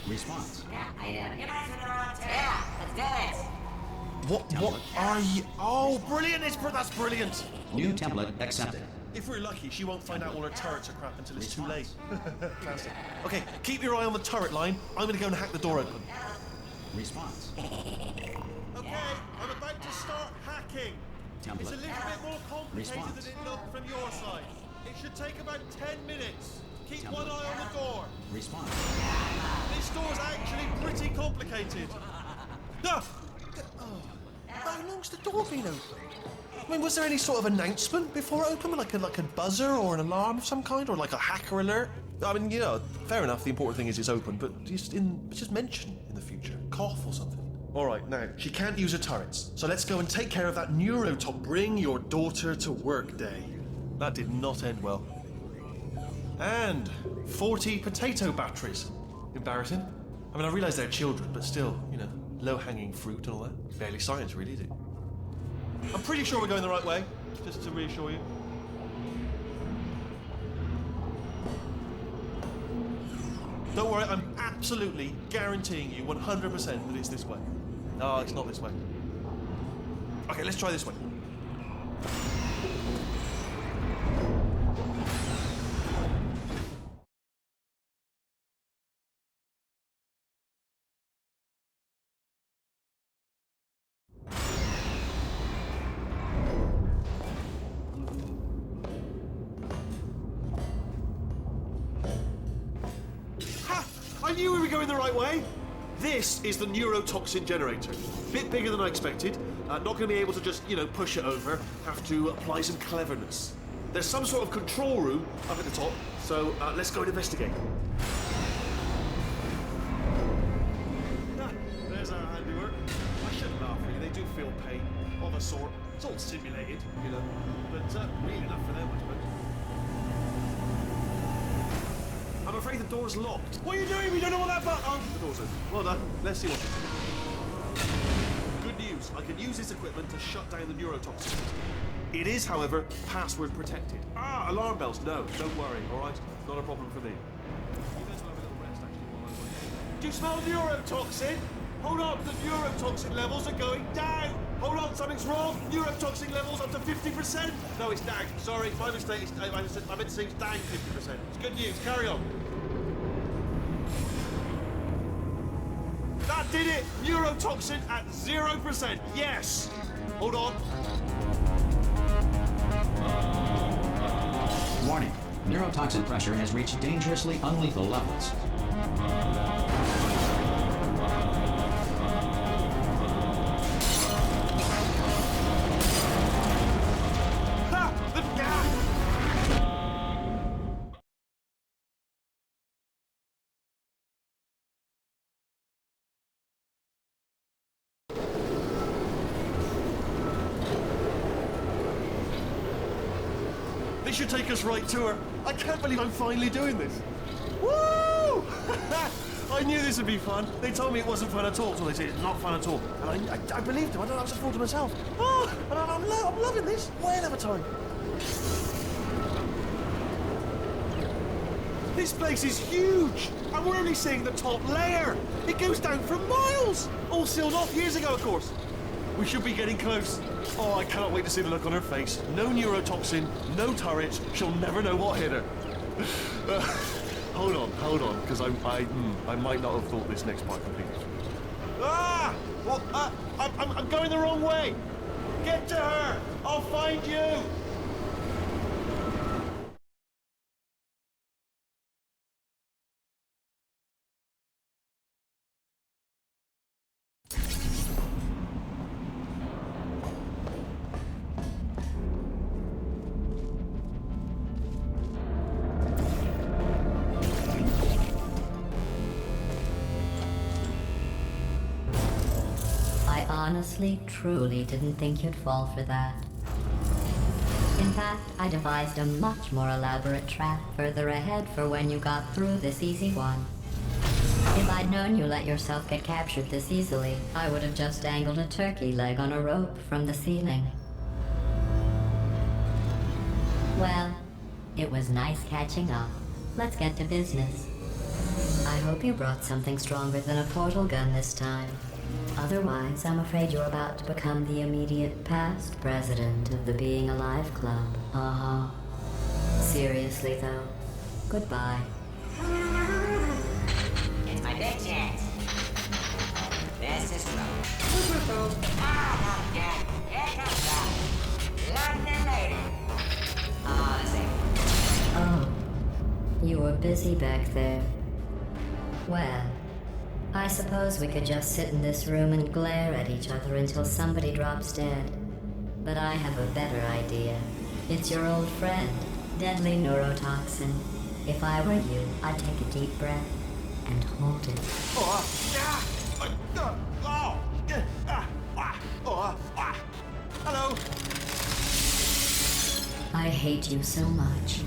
Response. Yeah, I know. You guys are the wrong turn. Yeah, let's do it. What are you? Oh, brilliant! That's brilliant. New template accepted. If we're lucky, she won't find out all her turrets are crap until it's too late. Classic. Okay, keep your eye on the turret line. I'm gonna go and hack the door open. Response. Okay, I'm about to start hacking. Template. It's a little bit more complicated Response. than it looked from your side. It should take about 10 minutes. Keep Template. one eye on the door. Response. This door's actually pretty complicated. Ah! Oh, how long's the door been open? I mean, was there any sort of announcement before it opened, like a buzzer or an alarm of some kind, or like a hacker alert? I mean, you know, fair enough. The important thing is it's open, but just mention in the future, cough or something. All right, now she can't use her turrets, so let's go and take care of that neurotop. Bring your daughter to work day. That did not end well. And 40 potato batteries. Embarrassing. I mean, I realise they're children, but still, you know, low-hanging fruit and all that. Barely science, really, is it? I'm pretty sure we're going the right way, just to reassure you. Don't worry, I'm absolutely guaranteeing you 100% that it's this way. No, it's not this way. Okay, let's try this one. Ha! I knew we were going the right way. This is the neurotoxin generator. Bit bigger than I expected. Not going to be able to just, push it over. Have to apply some cleverness. There's some sort of control room up at the top, so let's go and investigate. There's our handiwork. I shouldn't laugh, really. They do feel pain of a sort. It's all simulated, but really enough for them, I suppose. I'm afraid the door's locked. What are you doing? We don't know what that button. Oh, the door's open. Well done. Let's see what. Good news. I can use this equipment to shut down the neurotoxin. It is, however, password protected. Alarm bells. No, don't worry. All right, not a problem for me. You guys will have a little rest actually while I'm waiting. Do you smell neurotoxin? Hold on, the neurotoxin levels are going down. Hold on, something's wrong. Neurotoxin levels up to 50%. No, it's down. Sorry, my mistake. I meant to say it's down 50%. It's good news. Carry on. That did it. Neurotoxin at 0%. Yes. Hold on. Warning. Neurotoxin pressure has reached dangerously unlethal levels. This should take us right to her. I can't believe I'm finally doing this. Woo! I knew this would be fun. They told me it wasn't fun at all, so they said it's not fun at all. And I believed them. I don't know, I was a fool to myself. Oh, and I'm loving this. Whale of a time. This place is huge, and we're only seeing the top layer. It goes down for miles. All sealed off years ago, of course. We should be getting close. Oh, I cannot wait to see the look on her face. No neurotoxin, no turrets. She'll never know what hit her. Hold on, because I might not have thought this next part completely through. Well, I'm going the wrong way. Get to her. I'll find you. I honestly, truly didn't think you'd fall for that. In fact, I devised a much more elaborate trap further ahead for when you got through this easy one. If I'd known you let yourself get captured this easily, I would have just dangled a turkey leg on a rope from the ceiling. Well, it was nice catching up. Let's get to business. I hope you brought something stronger than a portal gun this time. Otherwise, I'm afraid you're about to become the immediate past president of the Being Alive Club. Seriously, though, goodbye. It's my big chance. This is trouble. Not again. Here comes that. London lady. Honestly. Oh, you were busy back there. Well, I suppose we could just sit in this room and glare at each other until somebody drops dead. But I have a better idea. It's your old friend, deadly neurotoxin. If I were you, I'd take a deep breath and hold it. Hello. I hate you so much.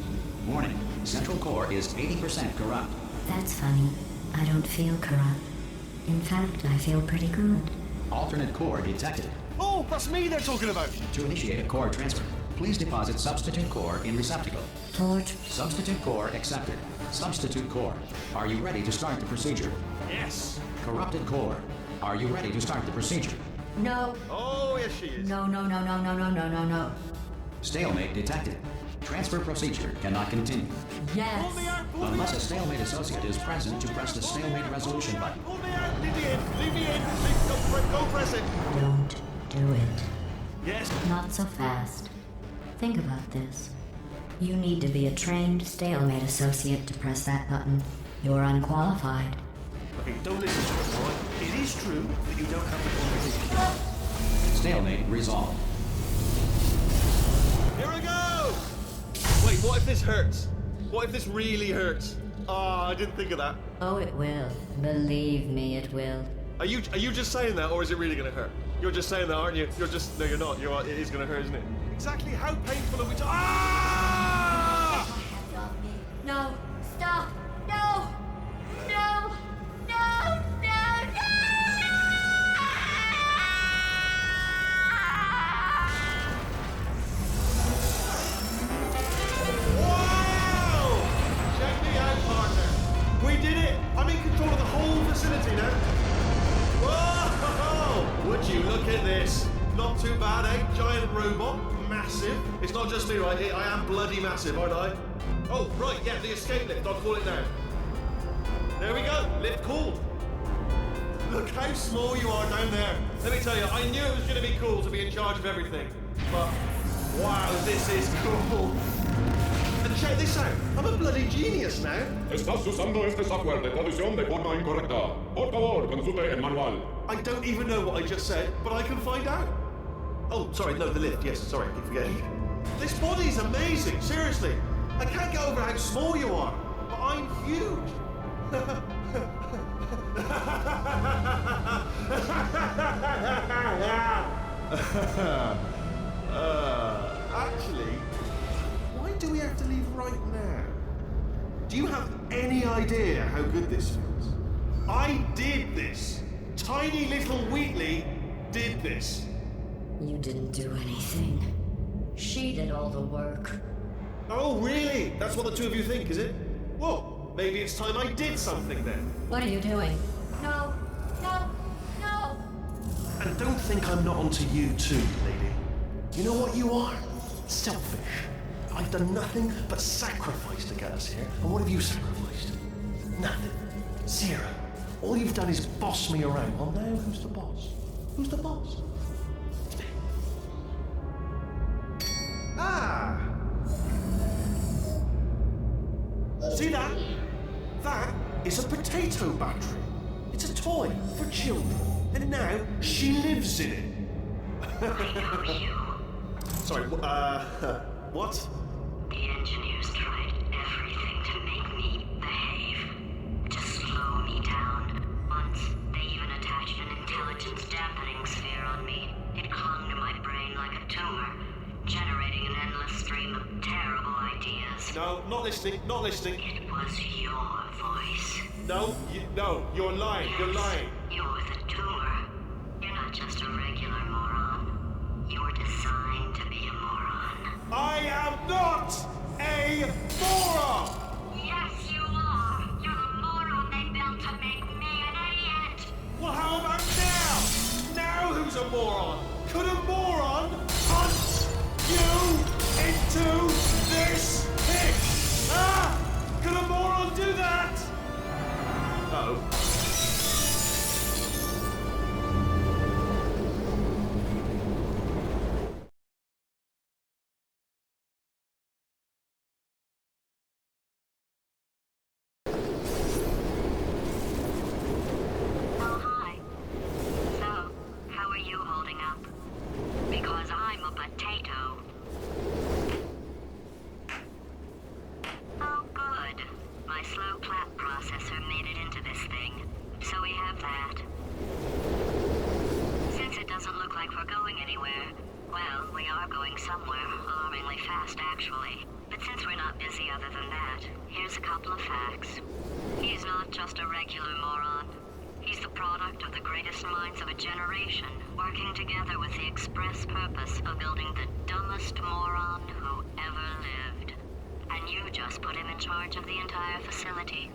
Warning. Central core is 80% corrupt. That's funny. I don't feel corrupt. In fact, I feel pretty good. Alternate core detected. Oh, that's me they're talking about. To initiate a core transfer, please deposit substitute core in receptacle. Torch. Substitute core accepted. Substitute core. Are you ready to start the procedure? Yes. Corrupted core. Are you ready to start the procedure? No. Oh, yes, she is. No, no, no, no, no, no, no, no, no. Stalemate detected. Transfer procedure cannot continue. Pull me Yes. out, pull me Unless a out. stalemate associate is present to press the stalemate resolution button. Pull me out, leave me in, leave me in. Go press it. Don't do it. Yes. Not so fast. Think about this. You need to be a trained stalemate associate to press that button. You're unqualified. Okay, don't listen to it, boy. It is true that you don't have the qualifications. Stalemate resolved. Here I go! Wait, what if this hurts? What if this really hurts? Ah, I didn't think of that. Oh, it will. Believe me, it will. Are you just saying that, or is it really gonna hurt? You're just saying that, aren't you? No, you're not. It is gonna hurt, isn't it? Exactly how painful are we Ah! No! Stop! No! No! No! No! Wow! Check me out, partner. We did it! I'm in control of the whole facility now. Whoa! Would you look at this? Not too bad, eh? Giant robot, massive. It's not just me, right? I am bloody massive, aren't I? Oh, right, yeah, the escape lift. I'll call it now. There we go. Lift called. Look how small you are down there. Let me tell you, I knew it was going to be cool to be in charge of everything. But, wow, this is cool. And check this out. I'm a bloody genius now. Estás usando este software de traducción de forma incorrecta. Por favor, consulte el manual. I don't even know what I just said, but I can find out. Oh, sorry, no, the lift. Yes, sorry, I keep forgetting. This body's amazing, seriously. I can't get over how small you are, but I'm huge. Actually, why do we have to leave right now? Do you have any idea how good this feels? I did this. Tiny little Wheatley did this. You didn't do anything. She did all the work. Oh, really? That's what the two of you think, is it? Well, maybe it's time I did something then. What are you doing? No! No! No! And don't think I'm not onto you too, lady. You know what you are? Selfish. I've done nothing but sacrifice to get us here. And what have you sacrificed? Nothing. Zero. All you've done is boss me around. Well, now who's the boss? Who's the boss? It's me. Ah! See that? That is a potato battery. It's a toy for children. And now she lives in it. Sorry, what? The engineers tried everything to make me behave, to slow me down. Once, they even attached an intelligence dampening sphere on me. It clung to my brain like a tumor, generating an endless stream of terrible ideas. No, not listening, not listening. It was your voice. No, you're lying, you're lying. You're the tumor. You're not just a regular moron. You're designed to be a moron. I am not a moron! Yes, you are. You're the moron they built to make me an idiot. Well, how about now? Now who's a moron? Could a moron punch you into this pit? Ah! Could a moron do that? Uh-oh. Oh, hi. So, how are you holding up? Because I'm a potato. Oh, good. My slow clap processor made it into this thing. So we have that. Since it doesn't look like we're going anywhere, well, we are going somewhere, alarmingly fast, actually. But since we're not busy other than that, here's a couple of facts. He's not just a regular moron. He's the product of the greatest minds of a generation, working together with the express purpose of building the dumbest moron who ever lived. And you just put him in charge of the entire facility.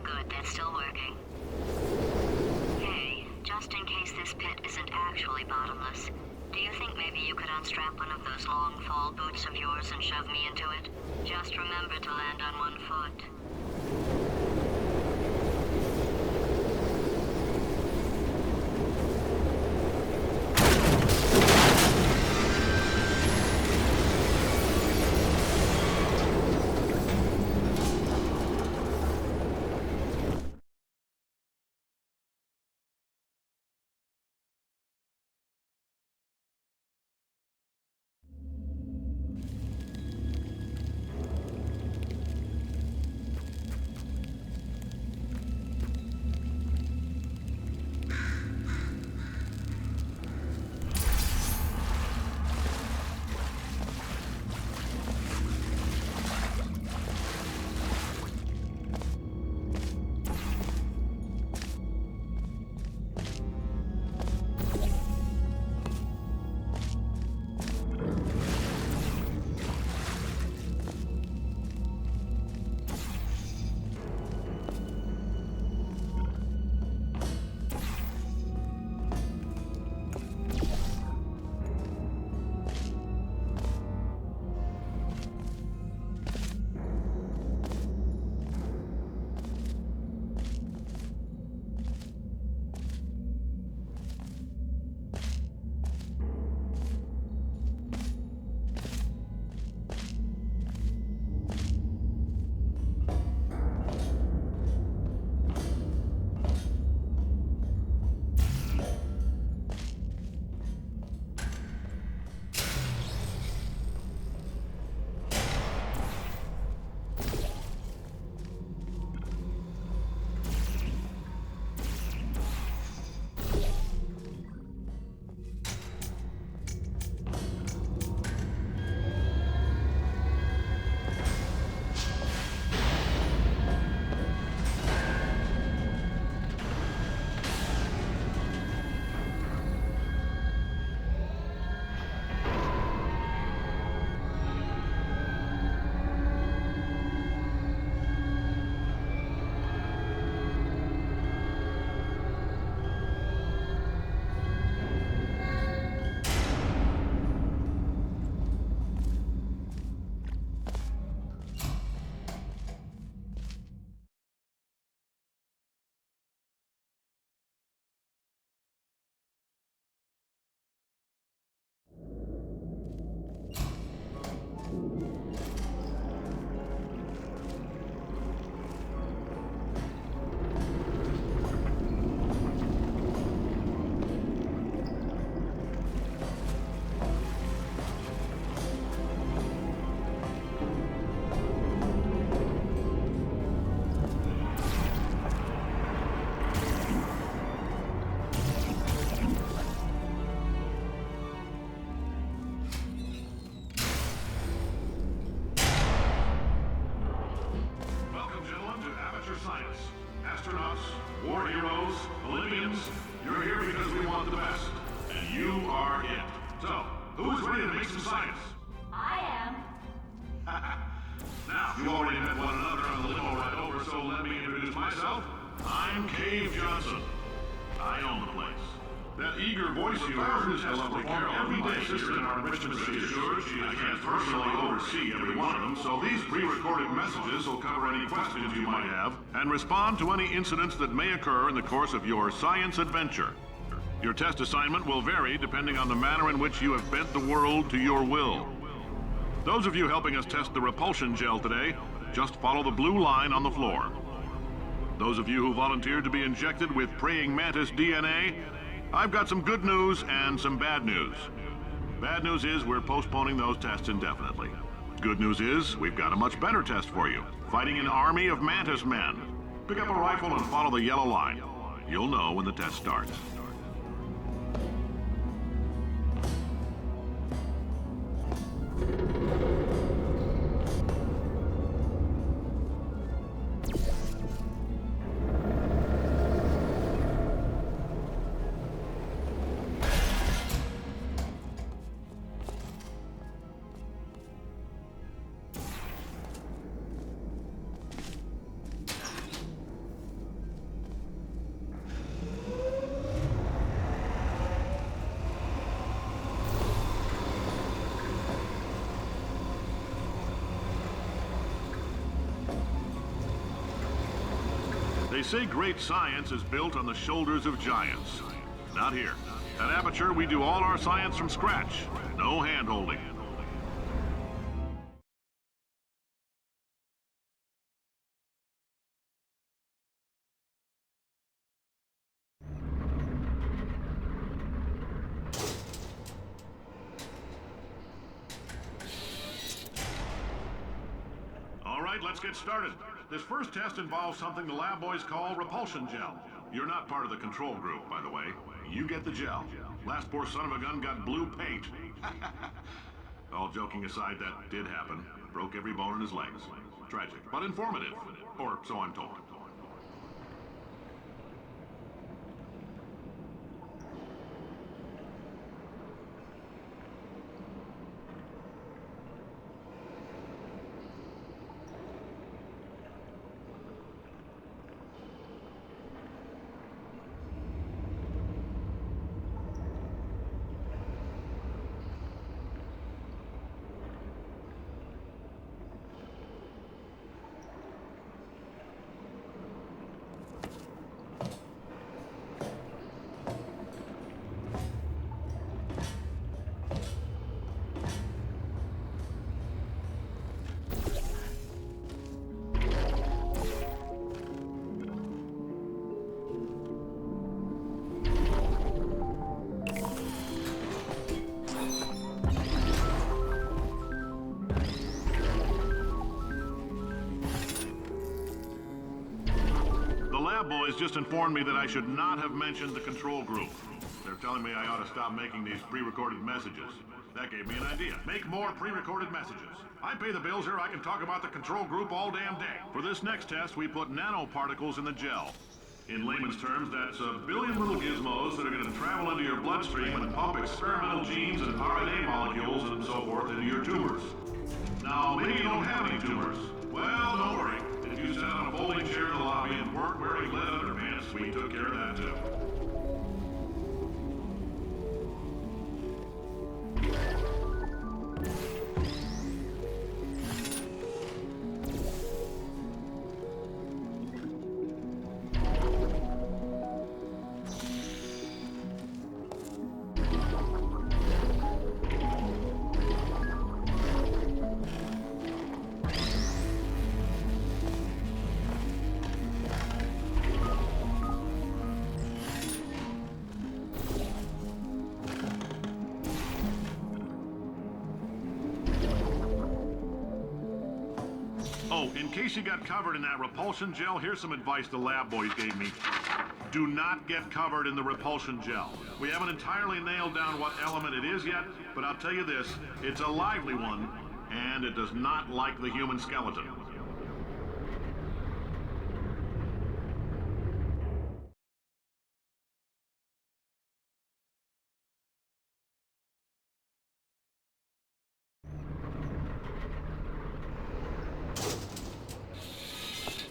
Good, that's still working. Hey, just in case this pit isn't actually bottomless, do you think maybe you could unstrap one of those long fall boots of yours and shove me into it? Just remember to land on one foot. And respond to any incidents that may occur in the course of your science adventure. Your test assignment will vary depending on the manner in which you have bent the world to your will. Those of you helping us test the repulsion gel today, just follow the blue line on the floor. Those of you who volunteered to be injected with praying mantis DNA, I've got some good news and some bad news. Bad news is we're postponing those tests indefinitely. Good news is we've got a much better test for you. Fighting an army of mantis men. Pick up a rifle and follow the yellow line. You'll know when the test starts. They say great science is built on the shoulders of giants. Not here. At Aperture, we do all our science from scratch. No hand-holding. All right, let's get started. This first test involves something the lab boys call repulsion gel. You're not part of the control group, by the way. You get the gel. Last poor son of a gun got blue paint. All joking aside, that did happen. Broke every bone in his legs. Tragic, but informative. Or so I'm told. Boys just informed me that I should not have mentioned the control group. They're telling me I ought to stop making these pre-recorded messages. That gave me an idea. Make more pre-recorded messages. I pay the bills here, I can talk about the control group all damn day. For this next test, we put nanoparticles in the gel. In layman's terms, that's a billion little gizmos that are going to travel into your bloodstream and pump experimental genes and RNA molecules and so forth into your tumors. Now, maybe you don't have any tumors. Well, don't worry. If you sat on a folding chair in the lobby and weren't wearing lead underpants, we took care of that too. Oh, in case you got covered in that repulsion gel, here's some advice the lab boys gave me. Do not get covered in the repulsion gel. We haven't entirely nailed down what element it is yet, but I'll tell you this, it's a lively one, and it does not like the human skeleton.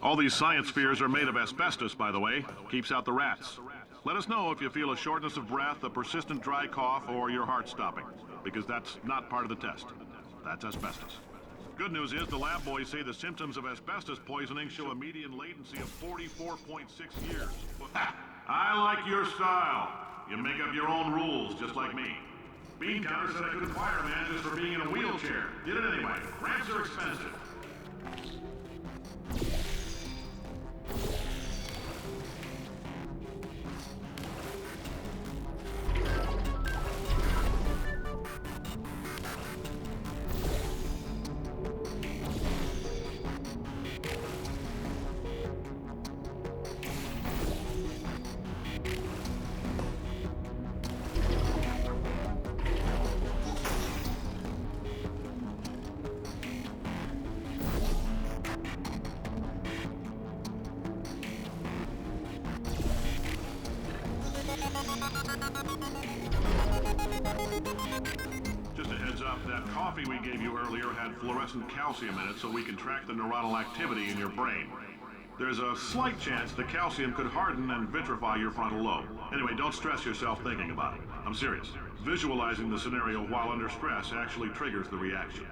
All these science spheres are made of asbestos, by the way. Keeps out the rats. Let us know if you feel a shortness of breath, a persistent dry cough, or your heart stopping, because that's not part of the test. That's asbestos. Good news is the lab boys say the symptoms of asbestos poisoning show a median latency of 44.6 years. I like your style. You make up your own rules, just like me. Bean Counter said I couldn't fire a man just for being in a wheelchair. Did it anyway. Ramps are expensive. Just a heads up, that coffee we gave you earlier had fluorescent calcium in it so we can track the neuronal activity in your brain. There's a slight chance the calcium could harden and vitrify your frontal lobe. Anyway, don't stress yourself thinking about it. I'm serious. Visualizing the scenario while under stress actually triggers the reaction.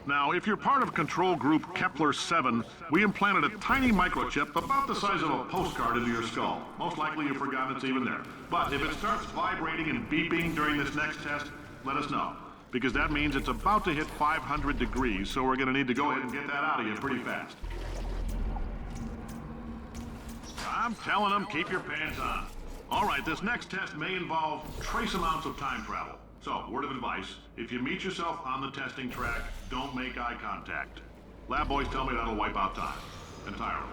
Now, if you're part of Control Group Kepler-7, we implanted a tiny microchip about the size of a postcard into your skull. Most likely you've forgotten it's even there. But if it starts vibrating and beeping during this next test, let us know. Because that means it's about to hit 500 degrees, so we're going to need to go ahead and get that out of you pretty fast. I'm telling them, keep your pants on. All right, this next test may involve trace amounts of time travel. So, word of advice, if you meet yourself on the testing track, don't make eye contact. Lab boys tell me that'll wipe out time. Entirely.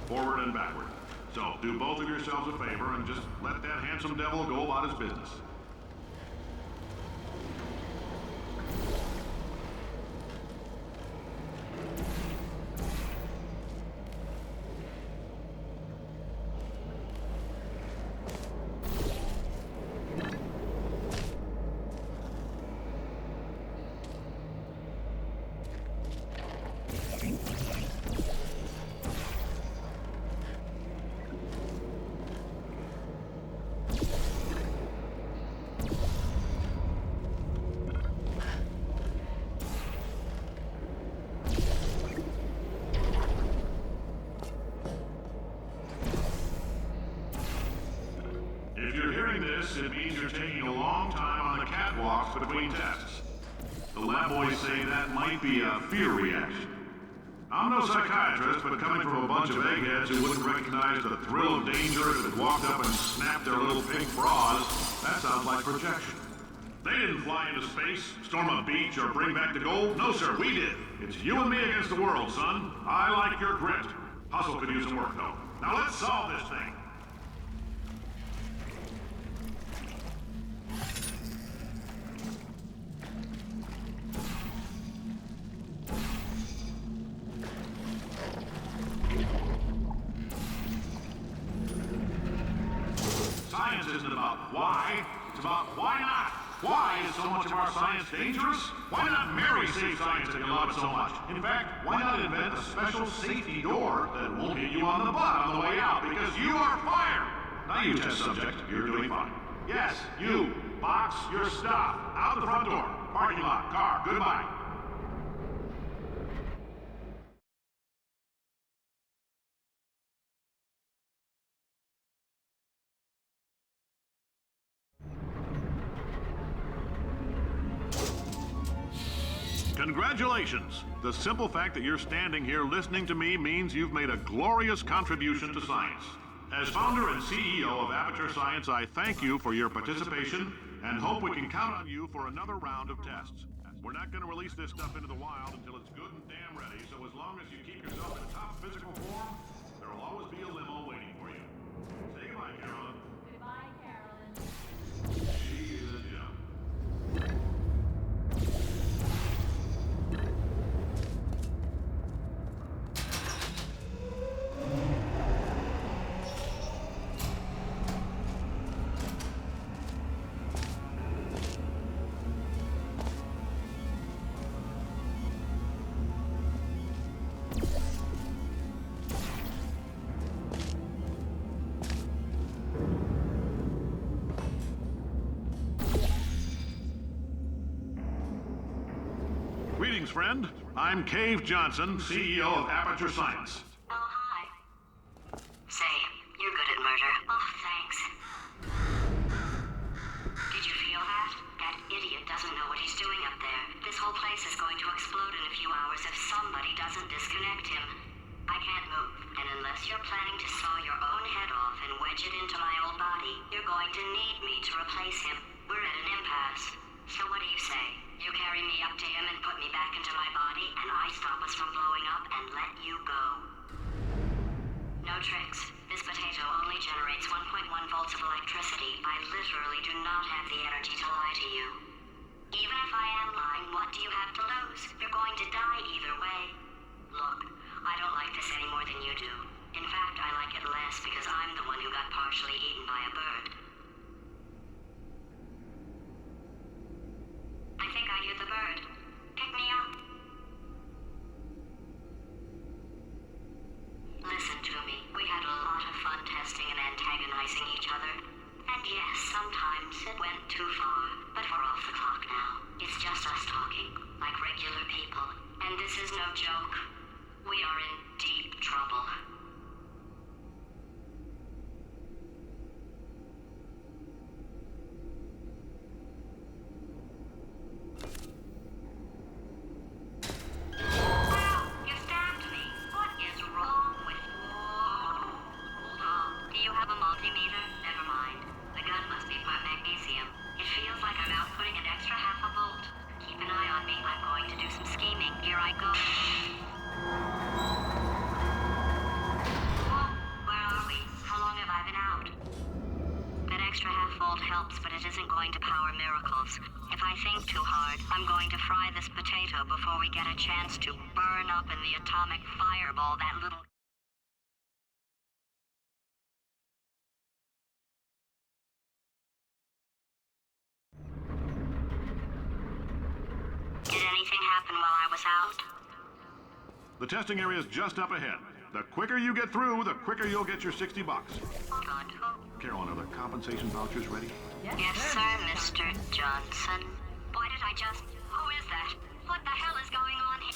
Forward and backward. So, do both of yourselves a favor and just let that handsome devil go about his business. If you're hearing this, it means you're taking a long time on the catwalks between tests. The lab boys say that might be a fear reaction. I'm no psychiatrist, but coming from a bunch of eggheads who wouldn't recognize the thrill of danger if it walked up and snapped their little pink bras, that sounds like projection. They didn't fly into space, storm a beach, or bring back the gold. No, sir, we did. It's you and me against the world, son. I like your grit. Hustle could use some work, though. Now let's solve this thing. Science isn't about why, it's about why not. Why is so much of our science dangerous? Why not marry safe science if you love it so much? In fact, why not invent a special safety door that won't hit you on the butt on the way out because you are fired? Now you test subject, you're doing fine. Yes, you, box your stuff, out the front door, parking lot, car, goodbye. Congratulations! The simple fact that you're standing here listening to me means you've made a glorious contribution to science. As founder and CEO of Aperture Science, I thank you for your participation and hope we can count on you for another round of tests. We're not going to release this stuff into the wild until it's good and damn ready, so as long as you keep yourself in top physical form, there will always be a limo waiting for you. Say goodbye, Carolyn. Goodbye, Carolyn. She is a gem. Greetings, friend. I'm Cave Johnson, CEO of Aperture Science. Oh, hi. Say, you're good at murder. Oh, thanks. Did you feel that? That idiot doesn't know what he's doing up there. This whole place is going to explode in a few hours if somebody doesn't disconnect him. I can't move, and unless you're planning to saw your own head off and wedge it into my old body, you're going to need me to replace him. We're at an impasse. So what do you say? You carry me up to him and put me back into my body, and I stop us from blowing up and let you go. No tricks. This potato only generates 1.1 volts of electricity. I literally do not have the energy to lie to you. Even if I am lying, what do you have to lose? You're going to die either way. Look, I don't like this any more than you do. In fact, I like it less because I'm the one who got partially eaten by a bird. I think I hear the bird. Pick me up. Listen to me. We had a lot of fun testing and antagonizing each other. And yes, sometimes it went too far. But we're off the clock now. It's just us talking, like regular people. And this is no joke. We are in deep trouble. Wow, you stabbed me. What is wrong with you? Hold on. Do you have a multimeter? Never mind. The gun must be part magnesium. It feels like I'm outputting an extra half a volt. Keep an eye on me. I'm going to do some scheming. Here I go. Whoa, where are we? How long have I been out? That extra half volt helps, but it isn't going to power miracles. If I think too hard, I'm going to fry this potato before we get a chance to burn up in the atomic fireball that little... Did anything happen while I was out? The testing area is just up ahead. The quicker you get through, the quicker you'll get your $60. Good. Carolyn, are the compensation vouchers ready? Yes, sir, Mr. Johnson. Why did I just... Who is that? What the hell is going on here?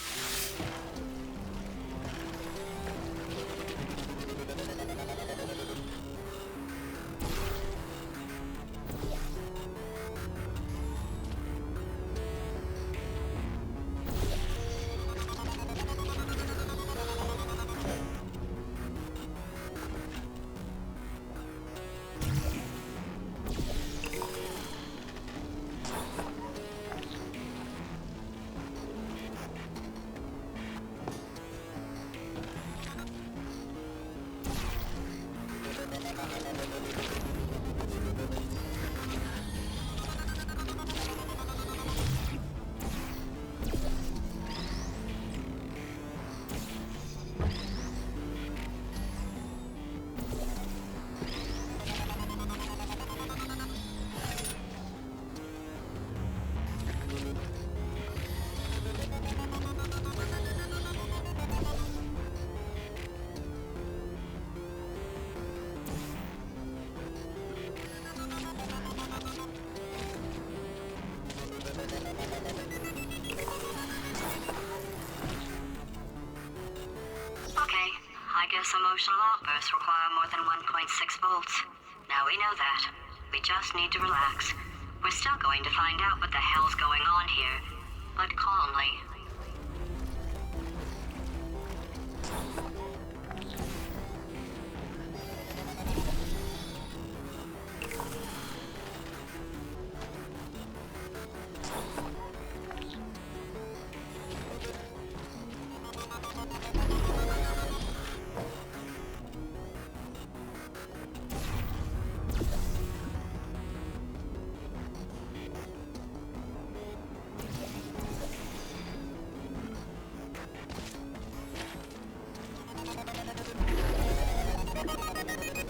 Emotional outbursts require more than 1.6 volts. Now we know that. We just need to relax. We're still going to find out what the hell's going on here, but calmly.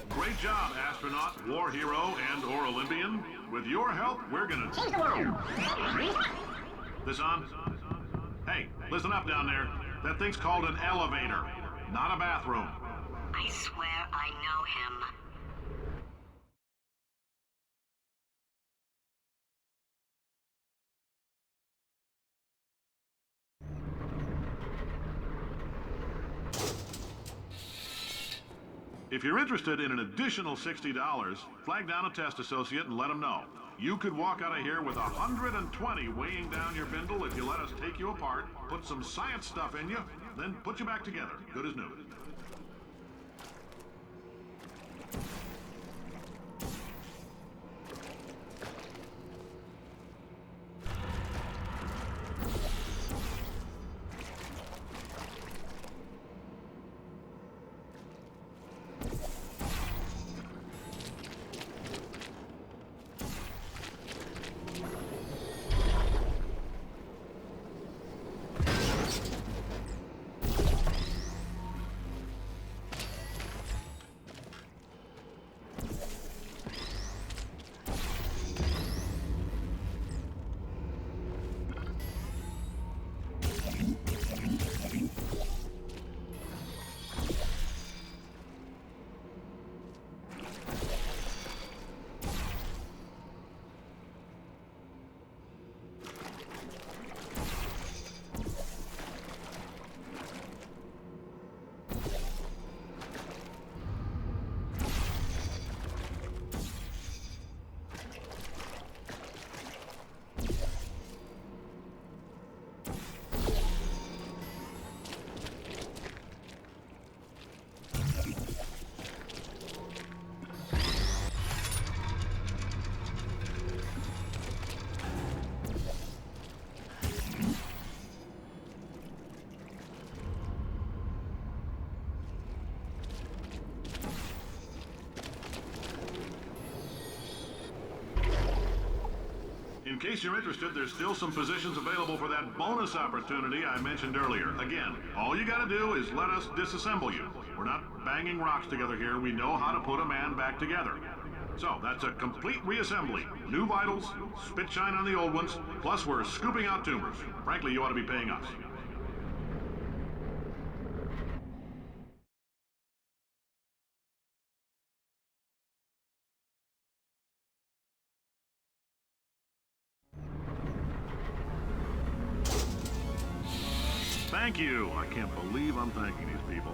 Great job, astronaut, war hero, and/or Olympian. With your help, we're gonna change the world. This on? Hey, listen up down there. That thing's called an elevator, not a bathroom. I swear I know him. If you're interested in an additional $60, flag down a test associate and let them know. You could walk out of here with 120 weighing down your bindle if you let us take you apart, put some science stuff in you, then put you back together, good as new. In case you're interested, there's still some positions available for that bonus opportunity I mentioned earlier. Again, all you gotta do is let us disassemble you. We're not banging rocks together here. We know how to put a man back together. So, that's a complete reassembly. New vitals, spit shine on the old ones, plus we're scooping out tumors. Frankly, you ought to be paying us. Thank you. I can't believe I'm thanking these people.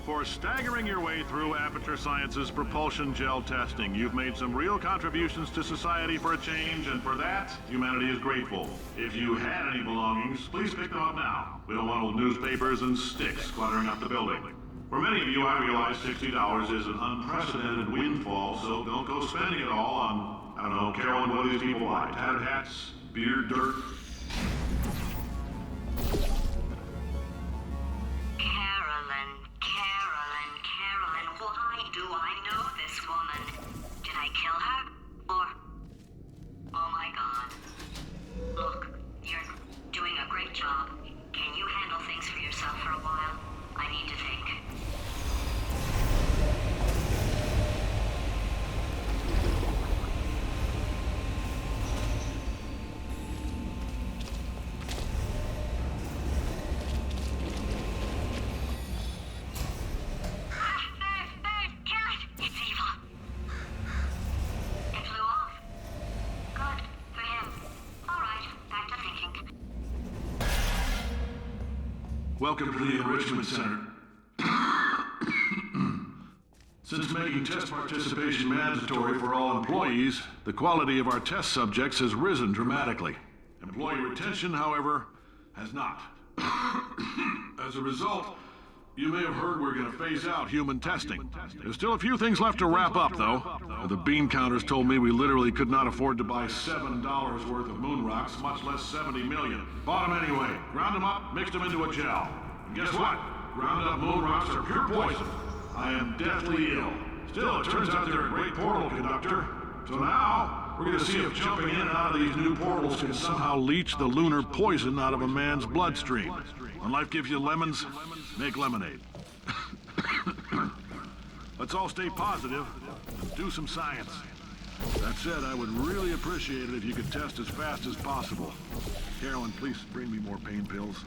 For staggering your way through Aperture Science's propulsion gel testing, you've made some real contributions to society for a change, and for that, humanity is grateful. If you had any belongings, please pick them up now. We don't want old newspapers and sticks cluttering up the building. For many of you, I realize $60 is an unprecedented windfall, so don't go spending it all on, I don't know, Carolyn, what do these people buy? Tattered hats? Beer dirt? Carolyn, why do I know this woman? Did I kill her? Or... Oh my god. Look, you're doing a great job. Can you handle things for yourself for a while? I need to think. Welcome to the Enrichment Center. Since making test participation mandatory for all employees, the quality of our test subjects has risen dramatically. Employee retention, however, has not. As a result, you may have heard we're going to phase out human testing. There's still a few things left to wrap up, though. The bean counters told me we literally could not afford to buy $7 worth of moon rocks, much less 70 million. Bought them anyway, ground them up, mixed them into a gel. And guess what? Ground up moon rocks are pure poison. I am deathly ill. Still, it turns out they're a great portal conductor. So now, we're going to see if jumping in and out of these new portals can somehow leach the lunar poison out of a man's bloodstream. When life gives you lemons, make lemonade. Let's all stay positive and do some science. That said, I would really appreciate it if you could test as fast as possible. Carolyn, please bring me more pain pills.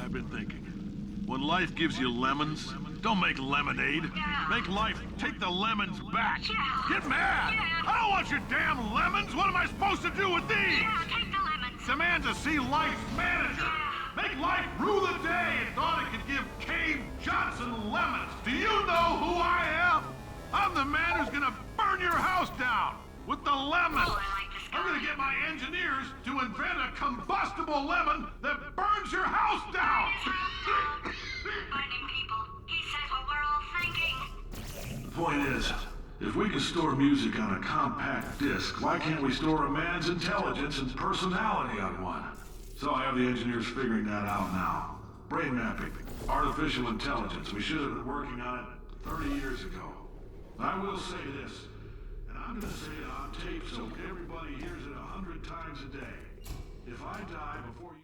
I've been thinking. When life gives you lemons, don't make lemonade. Make life take the lemons back. Get mad! I don't want your damn lemons! What am I supposed to do with these? Take the lemons. Demand to see life's manager. Make life rue the day and thought it could give Cave Johnson lemons. Do you know who I am? I'm the man who's gonna burn your house down with the lemons. Oh, I like this guy. I'm gonna get my engineers to invent a combustible lemon that burns your house down. Burning people. He says what we're all thinking. The point is, if we can store music on a compact disc, why can't we store a man's intelligence and personality on one? So I have the engineers figuring that out now. Brain mapping, artificial intelligence. We should have been working on it 30 years ago. I will say this, and I'm gonna say it on tape so everybody hears it 100 times a day. If I die before you...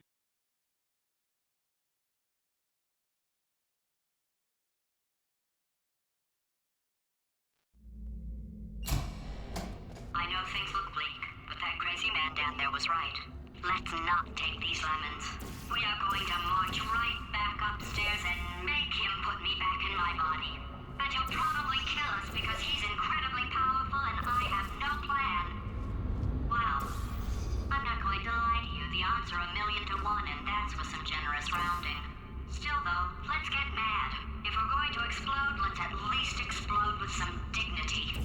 I know things look bleak, but that crazy man down there was right. Let's not take these lemons. We are going to march right back upstairs and make him put me back in my body. And he'll probably kill us because he's incredibly powerful and I have no plan. Well, I'm not going to lie to you. The odds are 1,000,000 to 1, and that's with some generous rounding. Still, though, let's get mad. If we're going to explode, let's at least explode with some dignity.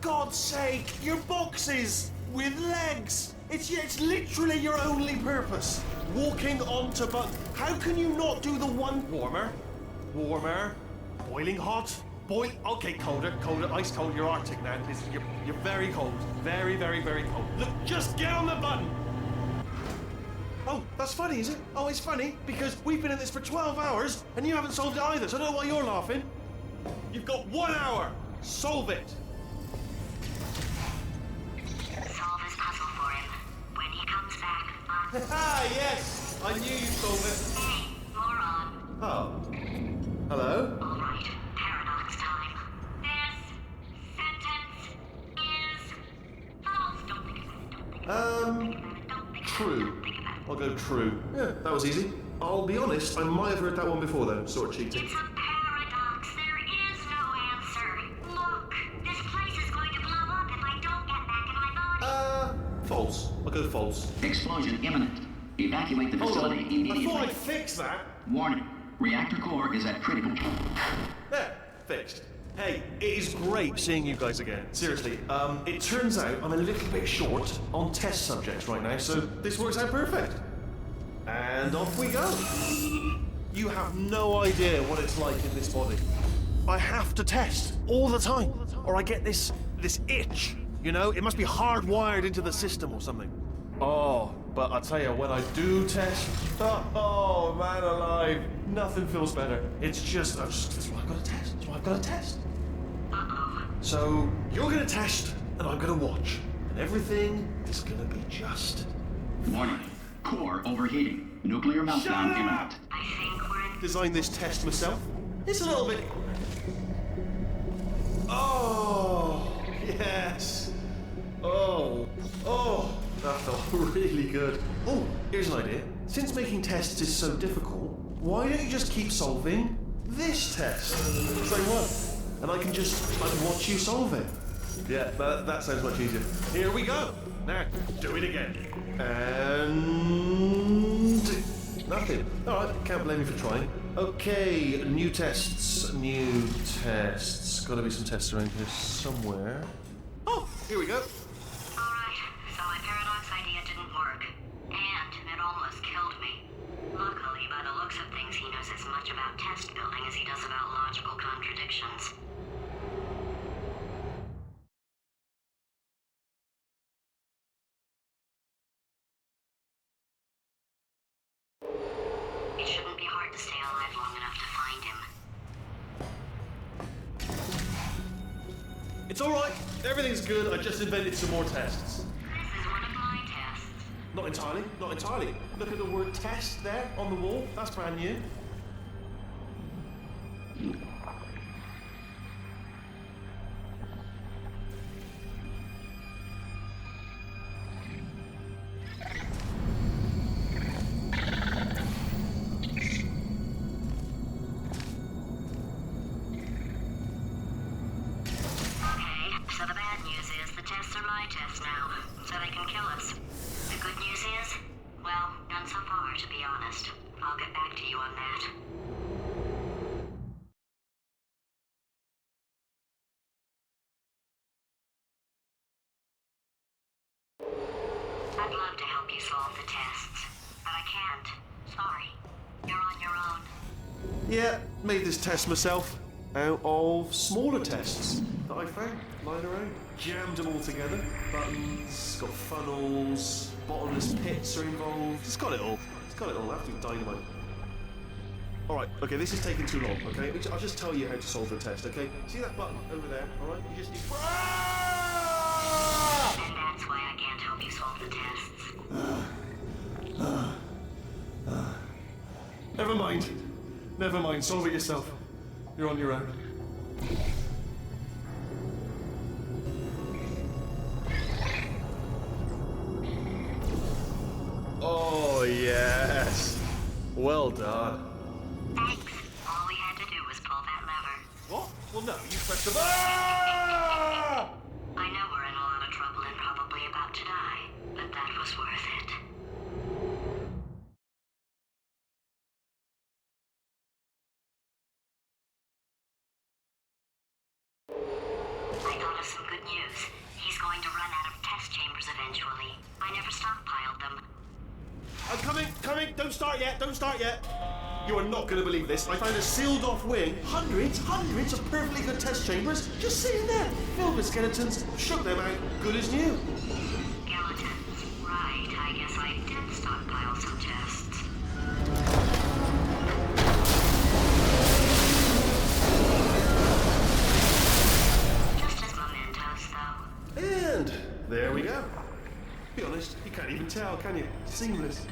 God's sake, your boxes with legs. It's literally your only purpose. Walking onto How can you not do the one warmer? Warmer. Boiling hot. Okay, colder, ice cold. You're Arctic now. You're very cold. Very, very, very cold. Look, just get on the button. Oh, that's funny, is it? Oh, it's funny because we've been in this for 12 hours and you haven't solved it either, so I don't know why you're laughing. You've got 1 hour. Solve it. Solve his puzzle for him. When he comes back, Ah, yes! I knew you'd solve it. Hey, moron. Oh. Hello? All right, paradox time. This sentence is false. Don't think about it. Don't think about it. Don't think True. Don't think about it. I'll go true. Yeah, that was easy. I'll be honest, I might have heard that one before though, sort of cheating. It's a paradox. There is no answer. Look, this place is going to blow up if I don't get back in my body. False. I'll go false. Explosion imminent. Evacuate the Hold on. facility I immediately. thought I'd fix that. Warning. Reactor core is at critical. There, fixed. Hey, it is great seeing you guys again. Seriously, it turns out I'm a little bit short on test subjects right now, so this works out perfect. And off we go. You have no idea what it's like in this body. I have to test all the time, or I get this itch. You know, it must be hardwired into the system or something. Oh, but I tell you, when I do test, oh man alive, nothing feels better. It's just, that's why I've got to test. That's why I've got to test. So you're gonna test, and I'm gonna watch, and everything is gonna be just. Warning. Core overheating. Nuclear meltdown imminent. I think we're in. Designed this test myself. It's a little bit. Oh yes. Oh, that felt really good. Oh, here's an idea. Since making tests is so difficult, why don't you just keep solving this test? Same one. And I can just watch you solve it. Yeah, that sounds much easier. Here we go. Now, do it again. And nothing. All right, can't blame me for trying. Okay, new tests. Gotta be some tests around here somewhere. Oh, here we go. Alright, so my paradox idea didn't work. And it almost killed me. Luckily, by the looks of things, he knows as much about test building as he does about logical contradictions. It shouldn't be hard to stay alive long enough to find him. It's all right. Everything's good. I just invented some more tests. This is one of my tests. Not entirely. Not entirely. Look at the word test there on the wall. That's brand new. So the bad news is the tests are my tests now, so they can kill us. The good news is, well, none so far, to be honest. I'll get back to you on that. I'd love to help you solve the tests, but I can't. Sorry. You're on your own. Yeah, made this test myself out of smaller tests that I found lying around. Jammed them all together. Buttons, got funnels, bottomless pits are involved. It's got it all. It's got it all. Absolute dynamite. Alright, okay, this is taking too long, okay? I'll just tell you how to solve the test, okay? See that button over there, alright? You just need. Ah! And that's why I can't help you solve the tests. Never mind. Never mind. Solve it yourself. You're on your own. Oh, yes. Well done. Thanks. All we had to do was pull that lever. What? Well, no, you pressed the button. Ah! I know we're in a lot of trouble and probably about to die, but that was worth it. I got a has some good news. He's going to run out of test chambers eventually. I never stockpiled them. I'm coming! Don't start yet! You are not going to believe this. I found a sealed-off wing. Hundreds of perfectly good test chambers just sitting there, filled with skeletons. Shook them out, good as new. Skeletons. Right, I guess I did stockpile some tests. Just as mementos, though. And there we go. Be honest, you can't even tell, can you? Seamless.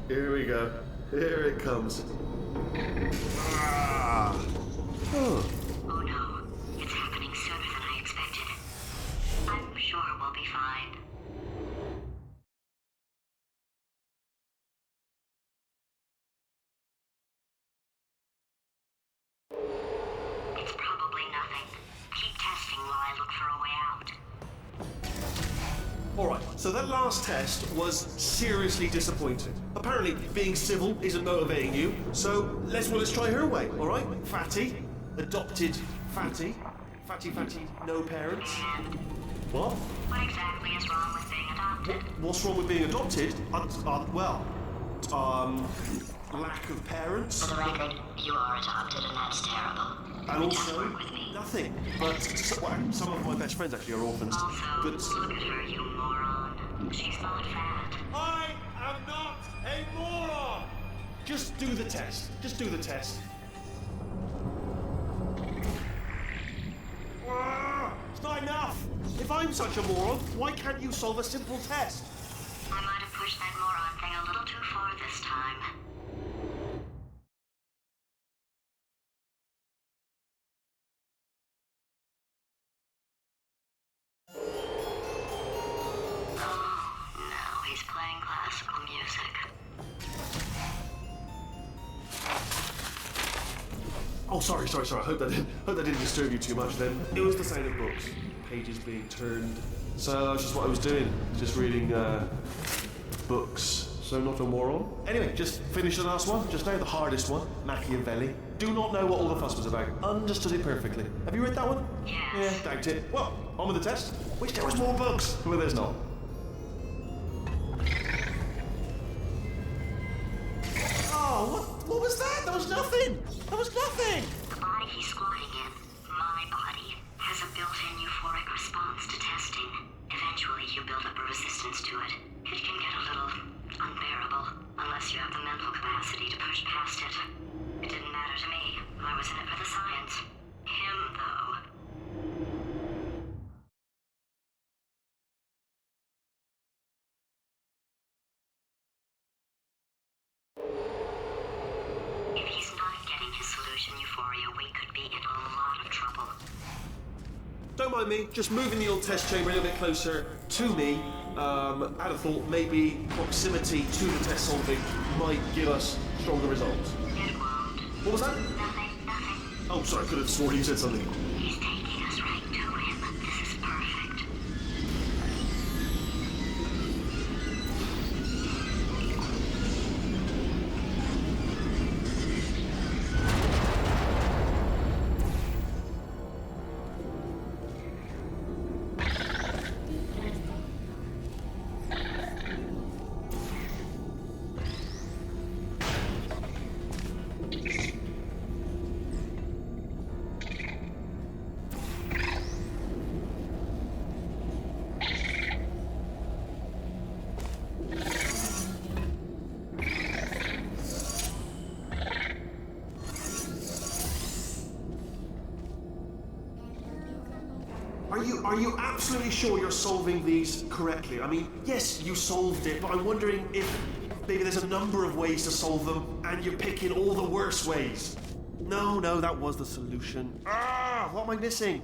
Here we go. Here it comes. Ah. Oh. Oh no, it's happening sooner than I expected. I'm sure we'll be fine. It's probably nothing. Keep testing while I look for a way out. Alright, so that last test was seriously disappointing. Apparently, being civil isn't motivating you, so let's try her way, alright? Fatty, adopted Fatty. Fatty, no parents. And What? what exactly is wrong with being adopted? What's wrong with being adopted? Lack of parents. For the record, you are adopted and that's terrible. And It doesn't also, work with me. nothing. But some of my best friends actually are orphans. Also, But look at her, you moron. She's not fat. I am not a moron! Just do the test. Just do the test. It's not enough! If I'm such a moron, why can't you solve a simple test? I might have pushed that moron thing a little too far this time. Oh, no, he's playing classical music. Oh, sorry. I hope that didn't disturb you too much then. It was the sound of books. Pages being turned. So that's just what I was doing. Just reading, books. So not a moron. Anyway, just finished the last one. Just now, the hardest one. Machiavelli. Do not know what all the fuss was about. Understood it perfectly. Have you read that one? Yes. Yeah, doubt it. Well, on with the test. Wish there was more books. Well, there's not. Oh, what was that? That was nothing. That was nothing. The body he's squatting in, my body, has a built-in euphoric response to testing. Eventually, you build up a resistance to it. It can get a little unbearable, unless you have the mental capacity to push past it. It didn't matter to me. I was in it for the science. Him, though. If he's not getting his solution euphoria, we could be in a lot of trouble. Don't mind me, just moving the old test chamber a little bit closer to me. I'd have thought maybe proximity to the test solving might give us stronger results. It won't. What was that? Nothing. Oh, sorry, I could have sworn you said something. He's taking us right to him. This is perfect. Are you absolutely sure you're solving these correctly? I mean, yes, you solved it, but I'm wondering if maybe there's a number of ways to solve them, and you're picking all the worst ways. No, that was the solution. What am I missing?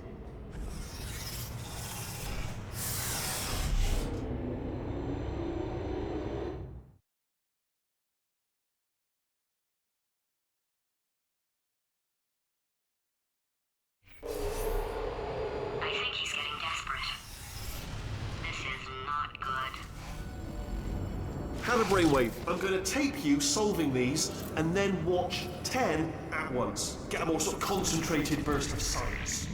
I think he's getting desperate. This is not good. Have a brainwave. I'm going to tape you solving these, and then watch 10 at once. Get a more sort of concentrated burst of science.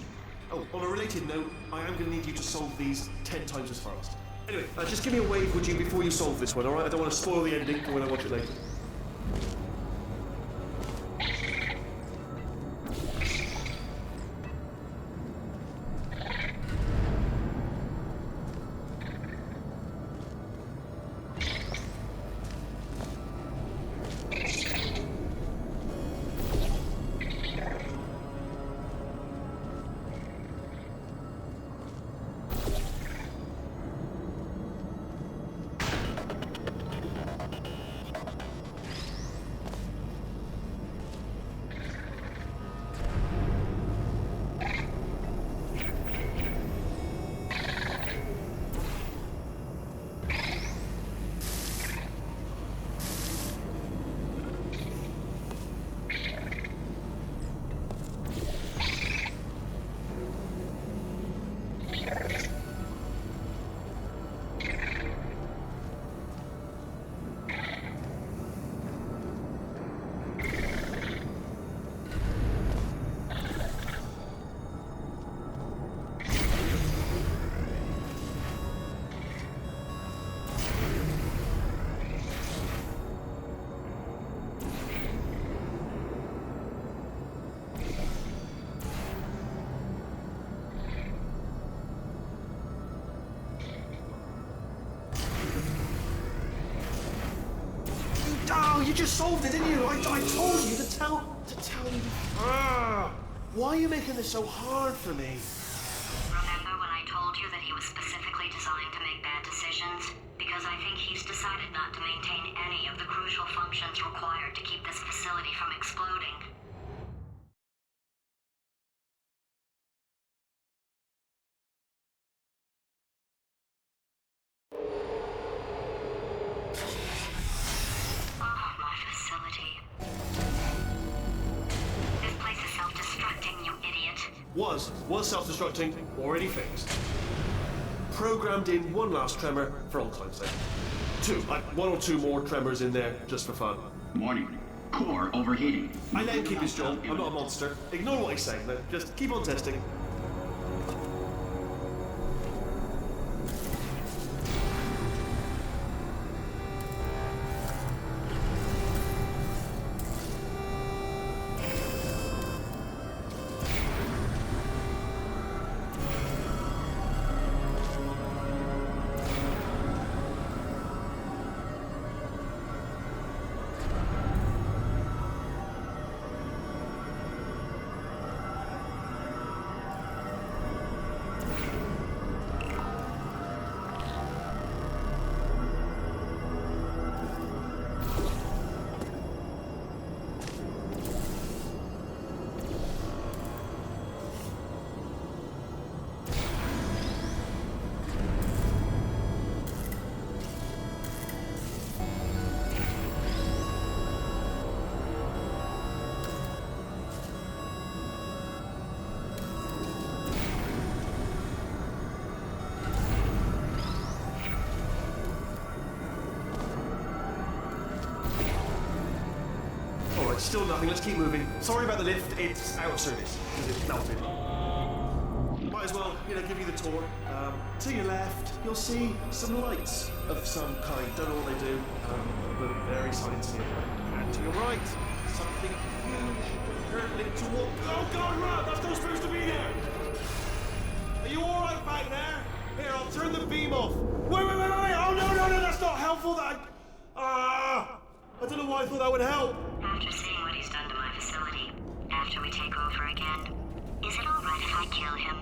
Oh, on a related note, I am going to need you to solve these 10 times as fast. Anyway, just give me a wave, would you, before you solve this one, alright? I don't want to spoil the ending for when I watch it later. Oh, you just solved it, didn't you? I told you to tell you. Why are you making this so hard for me? Remember when I told you that he was specifically designed to make bad decisions? Because I think he's decided not to maintain any of the crucial functions required to keep this facility from exploding. My facility. This place is self-destructing, you idiot. Was self-destructing, already fixed. Programmed in one last tremor for old time's sake. One or two more tremors in there, just for fun. Warning. Core overheating. I let him keep his job. I'm not a monster. Ignore what he's saying, then. Just keep on testing. Still nothing, let's keep moving. Sorry about the lift, it's out of service. It's melted. Might as well, give you the tour. To your left, you'll see some lights of some kind. Don't know what they do, but very sciencey. And to your right, something huge, hurtling toward... Oh God, run! That's not supposed to be there! Are you alright back there? Here, I'll turn the beam off. Wait! Oh no, that's not helpful, I don't know why I thought that would help. After seeing what he's done to my facility, after we take over again, is it alright if I kill him?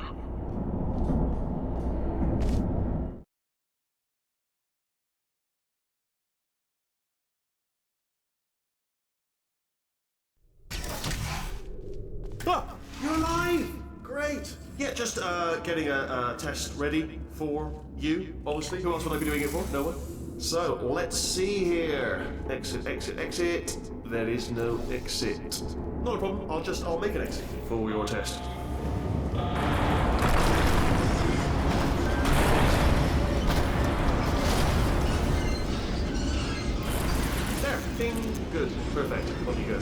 Ah, you're alive! Great. Yeah, just getting a test ready for you, obviously. Who else would I be doing it for? No one. So, let's see here. Exit, exit, exit. There is no exit. Not a problem. I'll make an exit for your test. There. Ding. Good. Perfect. On you go.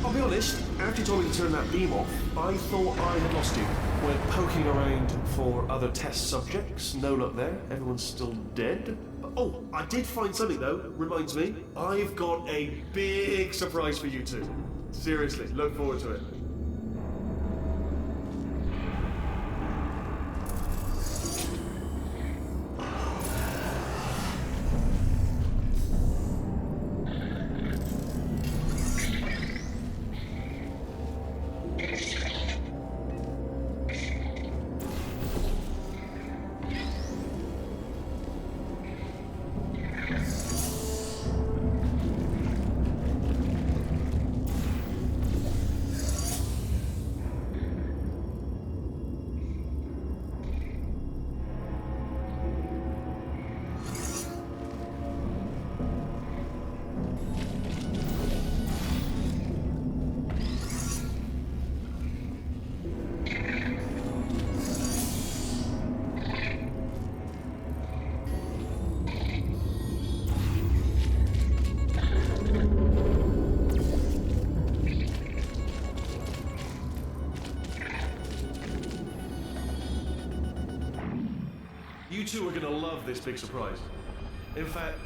I'll be honest, after you told me to turn that beam off, I thought I had lost you. Went poking around for other test subjects. No luck there. Everyone's still dead. Oh, I did find something though. Reminds me, I've got a big surprise for you two. Seriously, look forward to it. You two are gonna love this big surprise. In fact,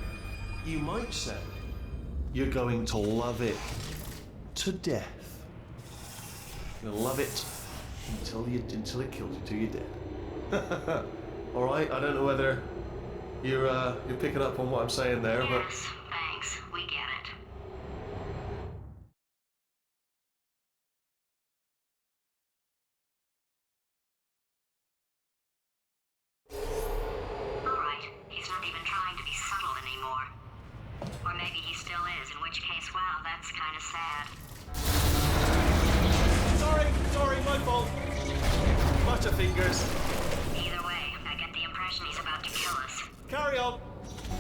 you might say you're going to love it to death. You're gonna love it until it kills you, till you're dead. All right. I don't know whether you're picking up on what I'm saying there, but. Yes, thanks. We get it. Alright, he's not even trying to be subtle anymore. Or maybe he still is, in which case, wow, that's kind of sad. Sorry, my fault. Butterfingers. Either way, I get the impression he's about to kill us. Carry on.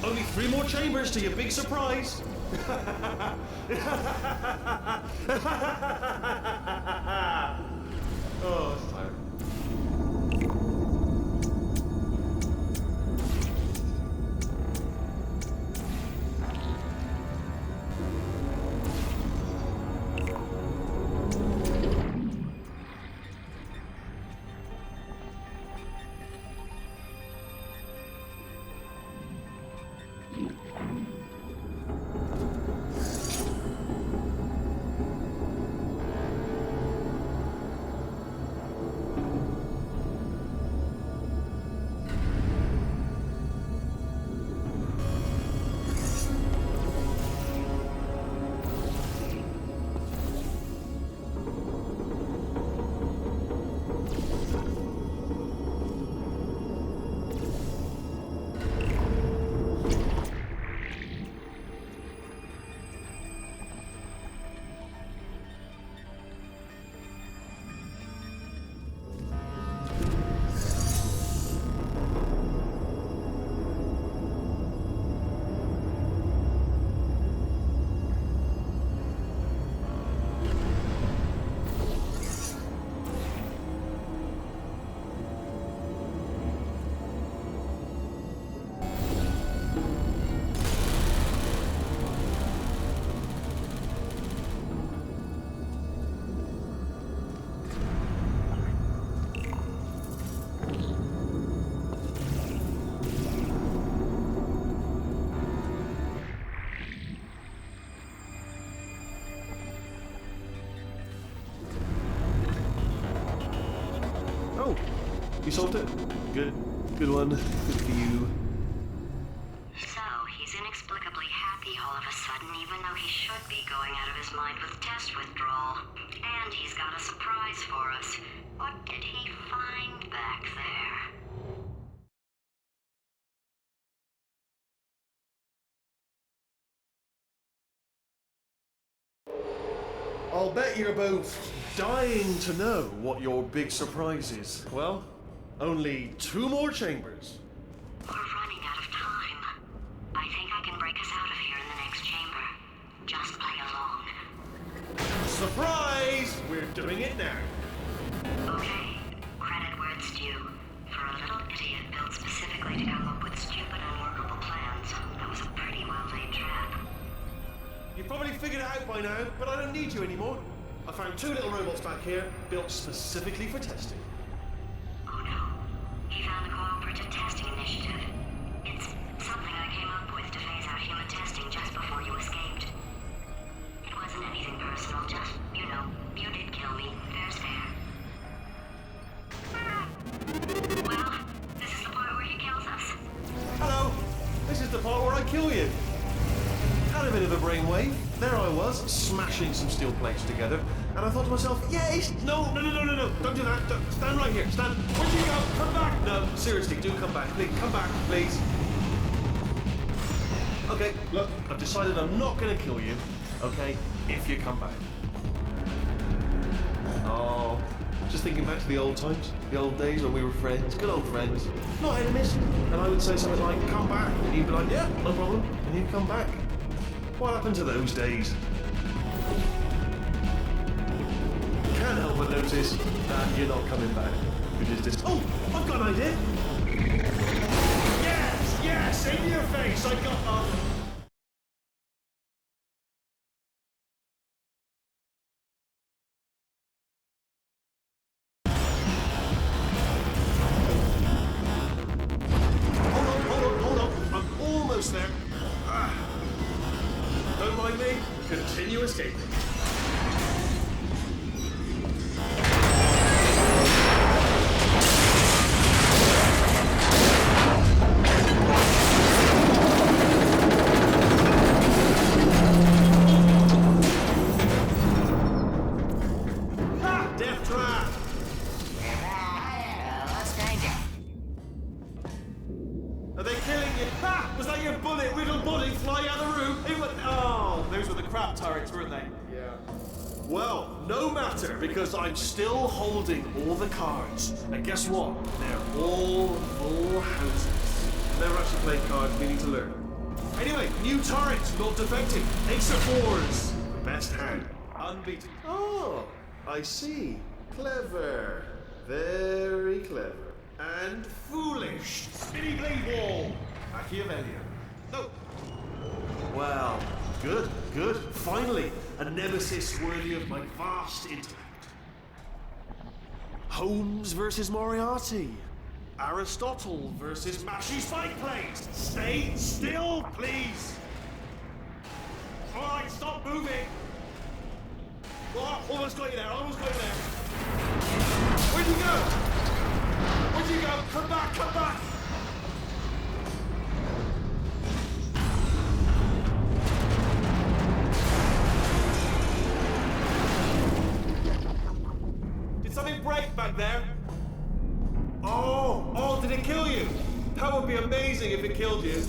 Only 3 more chambers to your big surprise. Oh, it's tired. Oh, you solved it? Good. Good one. Good for you. So, he's inexplicably happy all of a sudden, even though he should be going out of his mind with test withdrawal. And he's got a surprise for us. What did he find back there? I'll bet you're both dying to know what your big surprise is. Well, only 2 more chambers. We're running out of time. I think I can break us out of here in the next chamber. Just play along. Surprise! We're doing it now. Okay, credit where it's due. For a little idiot built specifically to come up with stupid, unworkable plans, that was a pretty well-laid trap. You've probably figured it out by now, but I don't need you anymore. I found 2 little robots back here, built specifically for testing. Oh no, he found the Cooperative Testing Initiative. It's something I came up with to phase out human testing just before you escaped. It wasn't anything personal, just, you know, you did kill me. Fair's fair. Well, this is the part where he kills us. Hello! This is the part where I kill you. Had a bit of a brainwave. There I was, smashing some steel plates together, and I thought to myself, yes! No, don't do that. Stand right here. Stand. Where'd you go? Come back! No, seriously, do come back. Please, come back, please. Okay, look, I've decided I'm not going to kill you, okay, if you come back. Oh, just thinking back to the old times, the old days when we were friends, good old friends, not enemies. And I would say something like, come back, and you'd be like, yeah, no problem, and you'd come back. What happened to those days? Can't help but notice that you're not coming back. Which is just, oh, I've got an idea. Yes, in your face, I got Hold on, I'm almost there. Don't mind me, continue escaping. Ha! Death trap! Are they killing you? Ha! Was that your bullet-riddled body flying out of the room? It was... Oh, those were the crab turrets, weren't they? Yeah. Well, no matter, because I'm still holding all the cards. And guess what? They're all full houses. Never actually played cards, we need to learn. Anyway, new turrets, not defective. Ace of fours. Best hand. Unbeaten. Oh, I see. Clever. Very clever. And foolish. Spinny blade wall. Machiavellian. No. Well, good. Finally, a nemesis worthy of my vast intellect. Holmes versus Moriarty. Aristotle versus Mashy Spike Plates. Stay still, please. All right, stop moving. Oh, almost got you there. Where'd you go? Come back. Did something break back there? Oh, did it kill you? That would be amazing if it killed you.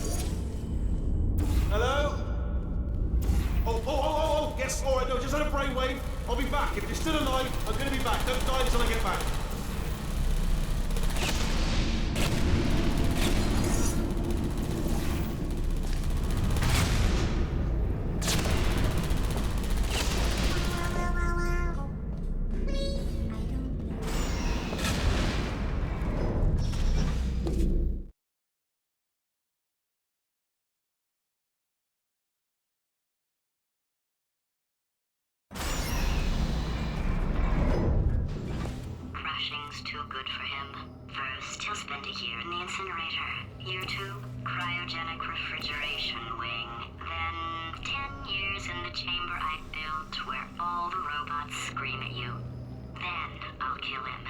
Hello? Oh, yes, all right, no, just had a brainwave. I'll be back. If you're still alive, I'm going to be back. Don't die until I get back. Crashing's too good for him. First, he'll spend a year in the incinerator. Year 2, cryogenic refrigeration wing. Then 10 years in the chamber I built where all the robots scream at you. Then I'll kill him.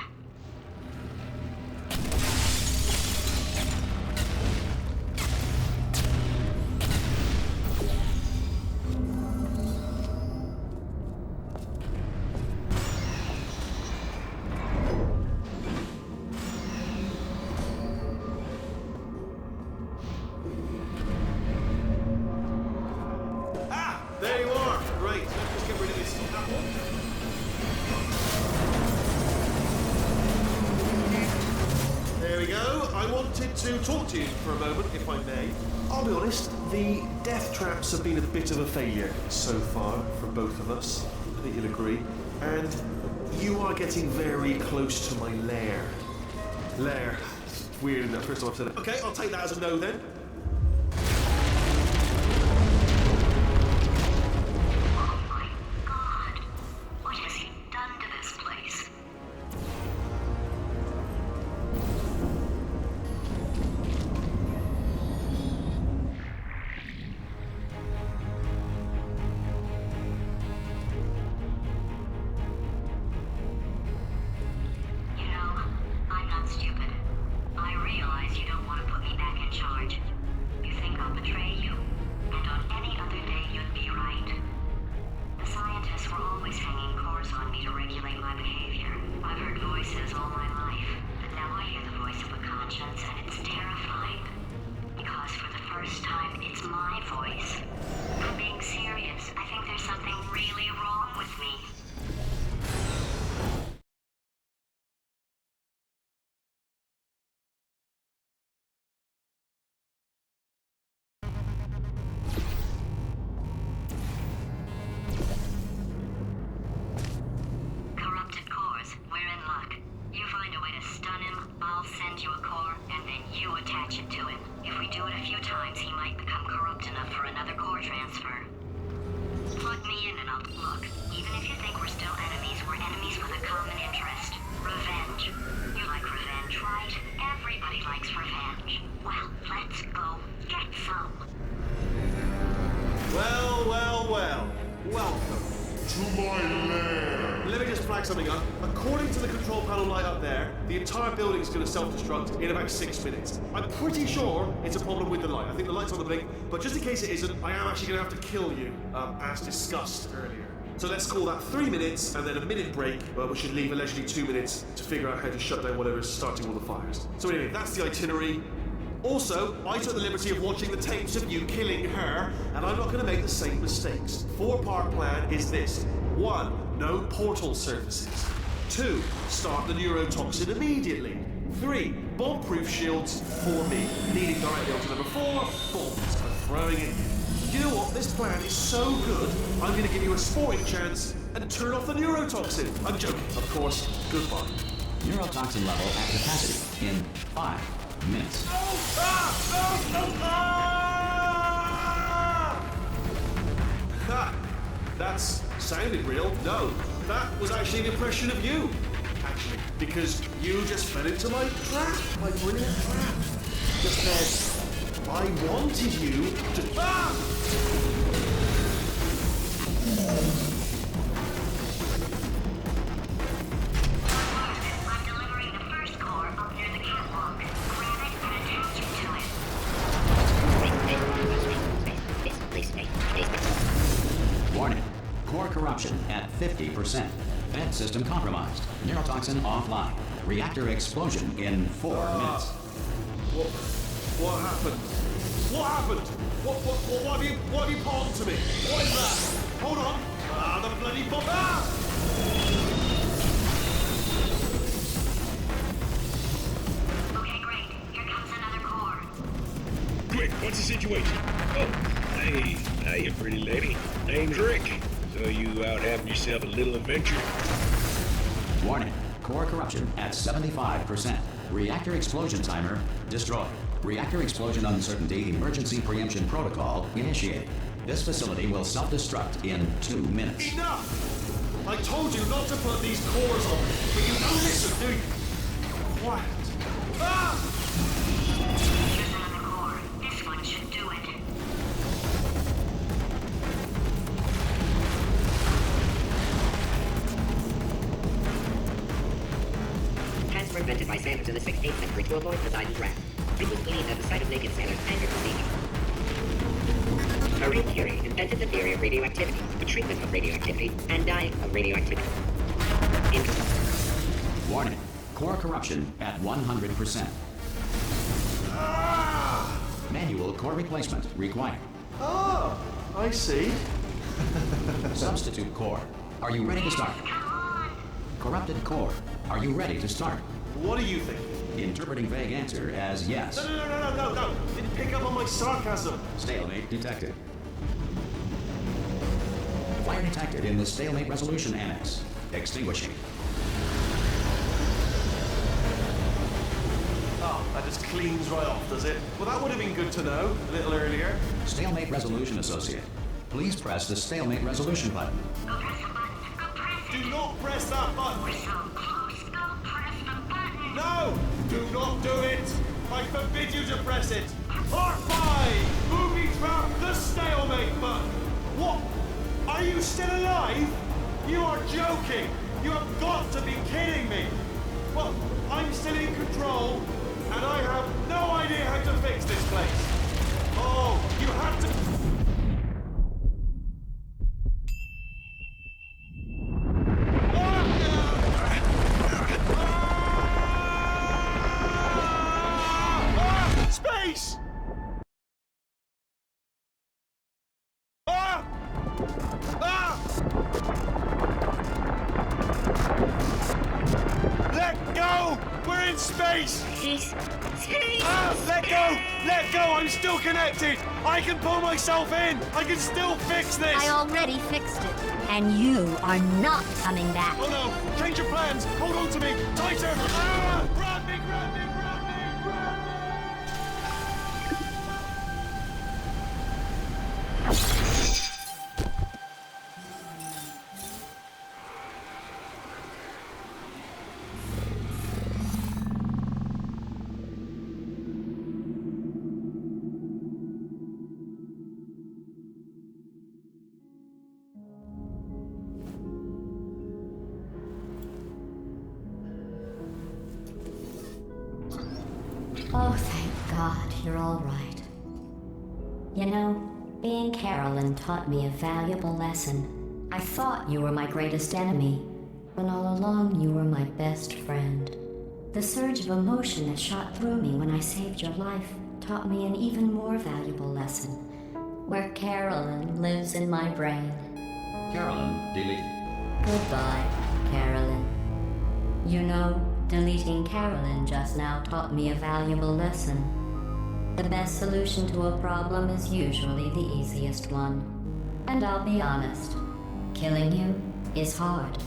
There you are. Great. Let's just get rid of this apple. I wanted to talk to you for a moment, if I may. I'll be honest, the death traps have been a bit of a failure so far for both of us. I think you'll agree. And you are getting very close to my lair. Lair. It's weird, isn't it? First time I've said it. Okay, I'll take that as a no then. Something up. According to the control panel light up there, the entire building is going to self-destruct in about 6 minutes. I'm pretty sure it's a problem with the light. I think the light's on the blink, but just in case it isn't, I am actually going to have to kill you, as discussed earlier. So let's call that 3 minutes and then a minute break, but we should leave allegedly 2 minutes to figure out how to shut down whatever's starting all the fires. So anyway, that's the itinerary. Also, I took the liberty of watching the tapes of you killing her, and I'm not going to make the same mistakes. 4-part plan is this. 1. No portal surfaces. 2. Start the neurotoxin immediately. 3. Bomb-proof shields for me. Leading directly onto number 4. Bombs. I'm throwing it. You know what? This plan is so good, I'm going to give you a sporting chance and turn off the neurotoxin. I'm joking, of course. Goodbye. Neurotoxin level at capacity in 5 minutes. Ha! That's sounded real. No, that was actually an impression of you. Actually, because you just fell into my trap, my brilliant trap. Just said, I wanted you to. Ah! I'm delivering the first core up near the catwalk. Grab it and attach it to it. Warning. Core corruption at 50%. Vent system compromised. Neurotoxin offline. Reactor explosion in 4 minutes. What happened? What happened? What have you palmed to me? What is that? Hold on. The bloody bomb. Ah! Okay, great. Here comes another core. Quick, what's the situation? Oh, hey, hiya, pretty lady. Name's Rick. So you out having yourself a little adventure? Warning. Core corruption at 75%. Reactor explosion timer destroyed. Reactor explosion uncertainty emergency preemption protocol initiated. This facility will self-destruct in 2 minutes. Enough! I told you not to put these cores on, but you don't listen, do you? Quiet. Ah! Here's another core. This one should do it. Transfer invented by sailors in the 6th, 8th century to avoid Poseidon's wrath. It was believed that the sight of naked sailors angered the sea. Marie Curie invented the theory of radioactivity, the treatment of radioactivity, and dying of radioactivity. Warning. Core corruption at 100%. Ah! Manual core replacement required. Oh, I see. Substitute core. Are you ready to start? Corrupted core. Are you ready to start? What do you think? interpreting vague answer as yes. No. Didn't pick up on my sarcasm. Stalemate detected. Fire detected in the stalemate resolution annex. Extinguishing. Oh, that just cleans right off, does it? Well, that would have been good to know a little earlier. Stalemate resolution associate. Please press the stalemate resolution button. Go press the button. Go press it. Do not press that button. We're so close. Go press the button. No! Do not do it! I forbid you to press it! Part 5! Booby trap the stalemate button! What? Are you still alive? You are joking! You have got to be kidding me! Well, I'm still in control, and I have no idea how to fix this place! Oh, you have to... Space! Ah! Ah! Let go! We're in space! Space. Ah! Let go! Let go! I'm still connected! I can pull myself in! I can still fix this! I already fixed it, and you are not coming back. Oh no! Change your plans! Hold on to me! Tighter! Ah! Grab me! Grab me! Grab me! Grab me! Oh, thank God, you're all right. You know, being Carolyn taught me a valuable lesson. I thought you were my greatest enemy, when all along you were my best friend. The surge of emotion that shot through me when I saved your life taught me an even more valuable lesson, where Carolyn lives in my brain. Carolyn deleted. Goodbye, Carolyn. You know, deleting Carolyn just now taught me a valuable lesson. The best solution to a problem is usually the easiest one. And I'll be honest, killing you is hard.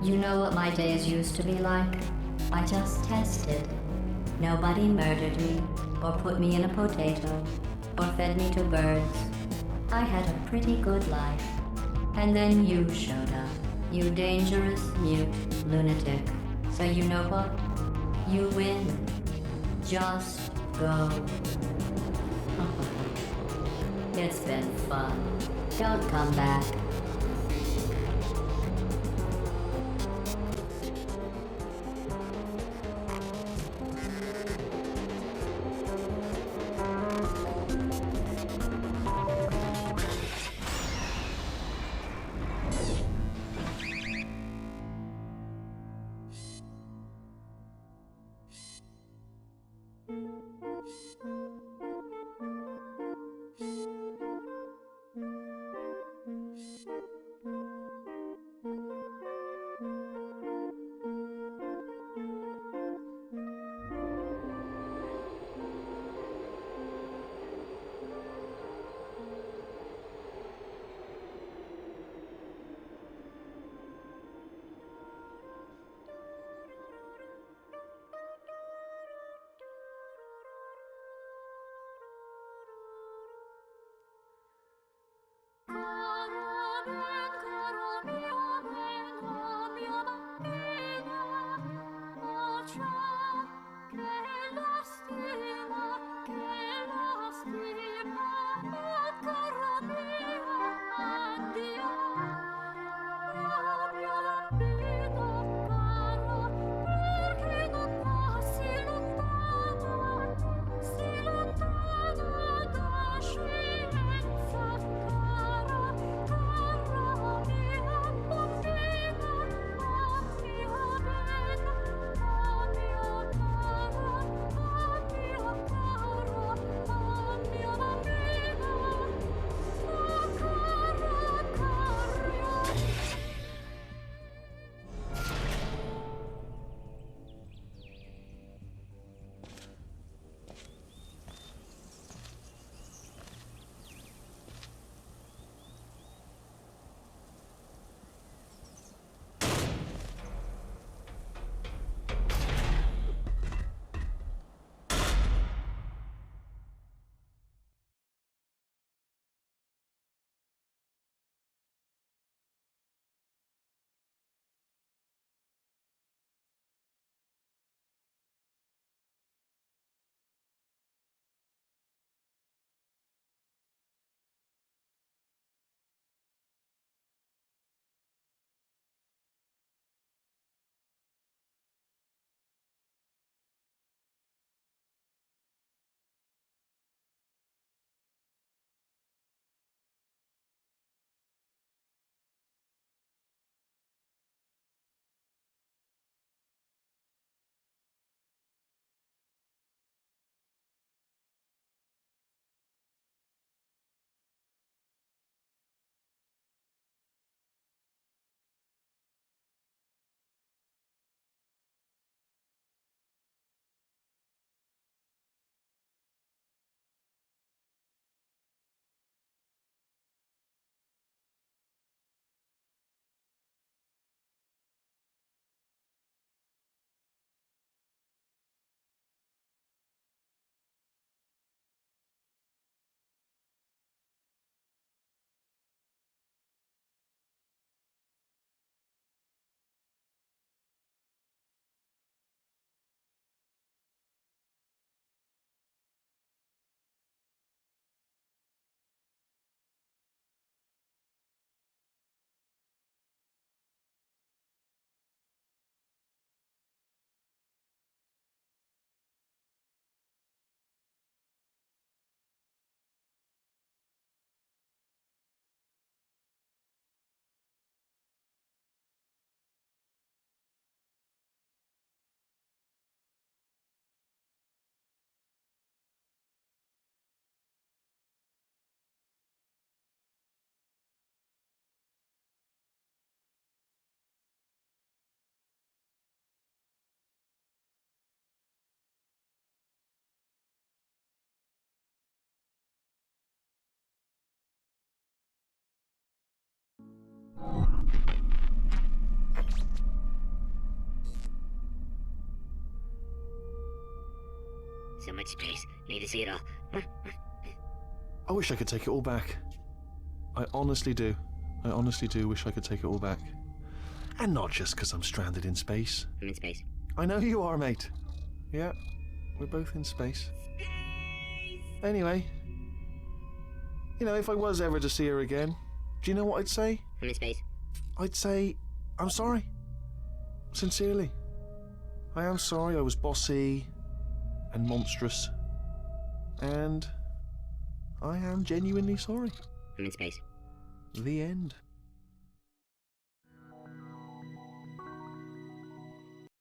You know what my days used to be like? I just tested. Nobody murdered me, or put me in a potato, or fed me to birds. I had a pretty good life. And then you showed up, you dangerous, mute lunatic. So you know what? You win. Just go. It's been fun. Don't come back. So much space. Need to see it all. I wish I could take it all back. I honestly do. I honestly do wish I could take it all back. And not just because I'm stranded in space. I'm in space. I know you are, mate. Yeah, we're both in space. Anyway, you know, if I was ever to see her again, do you know what I'd say? I'm in space. I'd say, I'm sorry. Sincerely. I am sorry I was bossy and monstrous. And I am genuinely sorry. I'm in space. The end.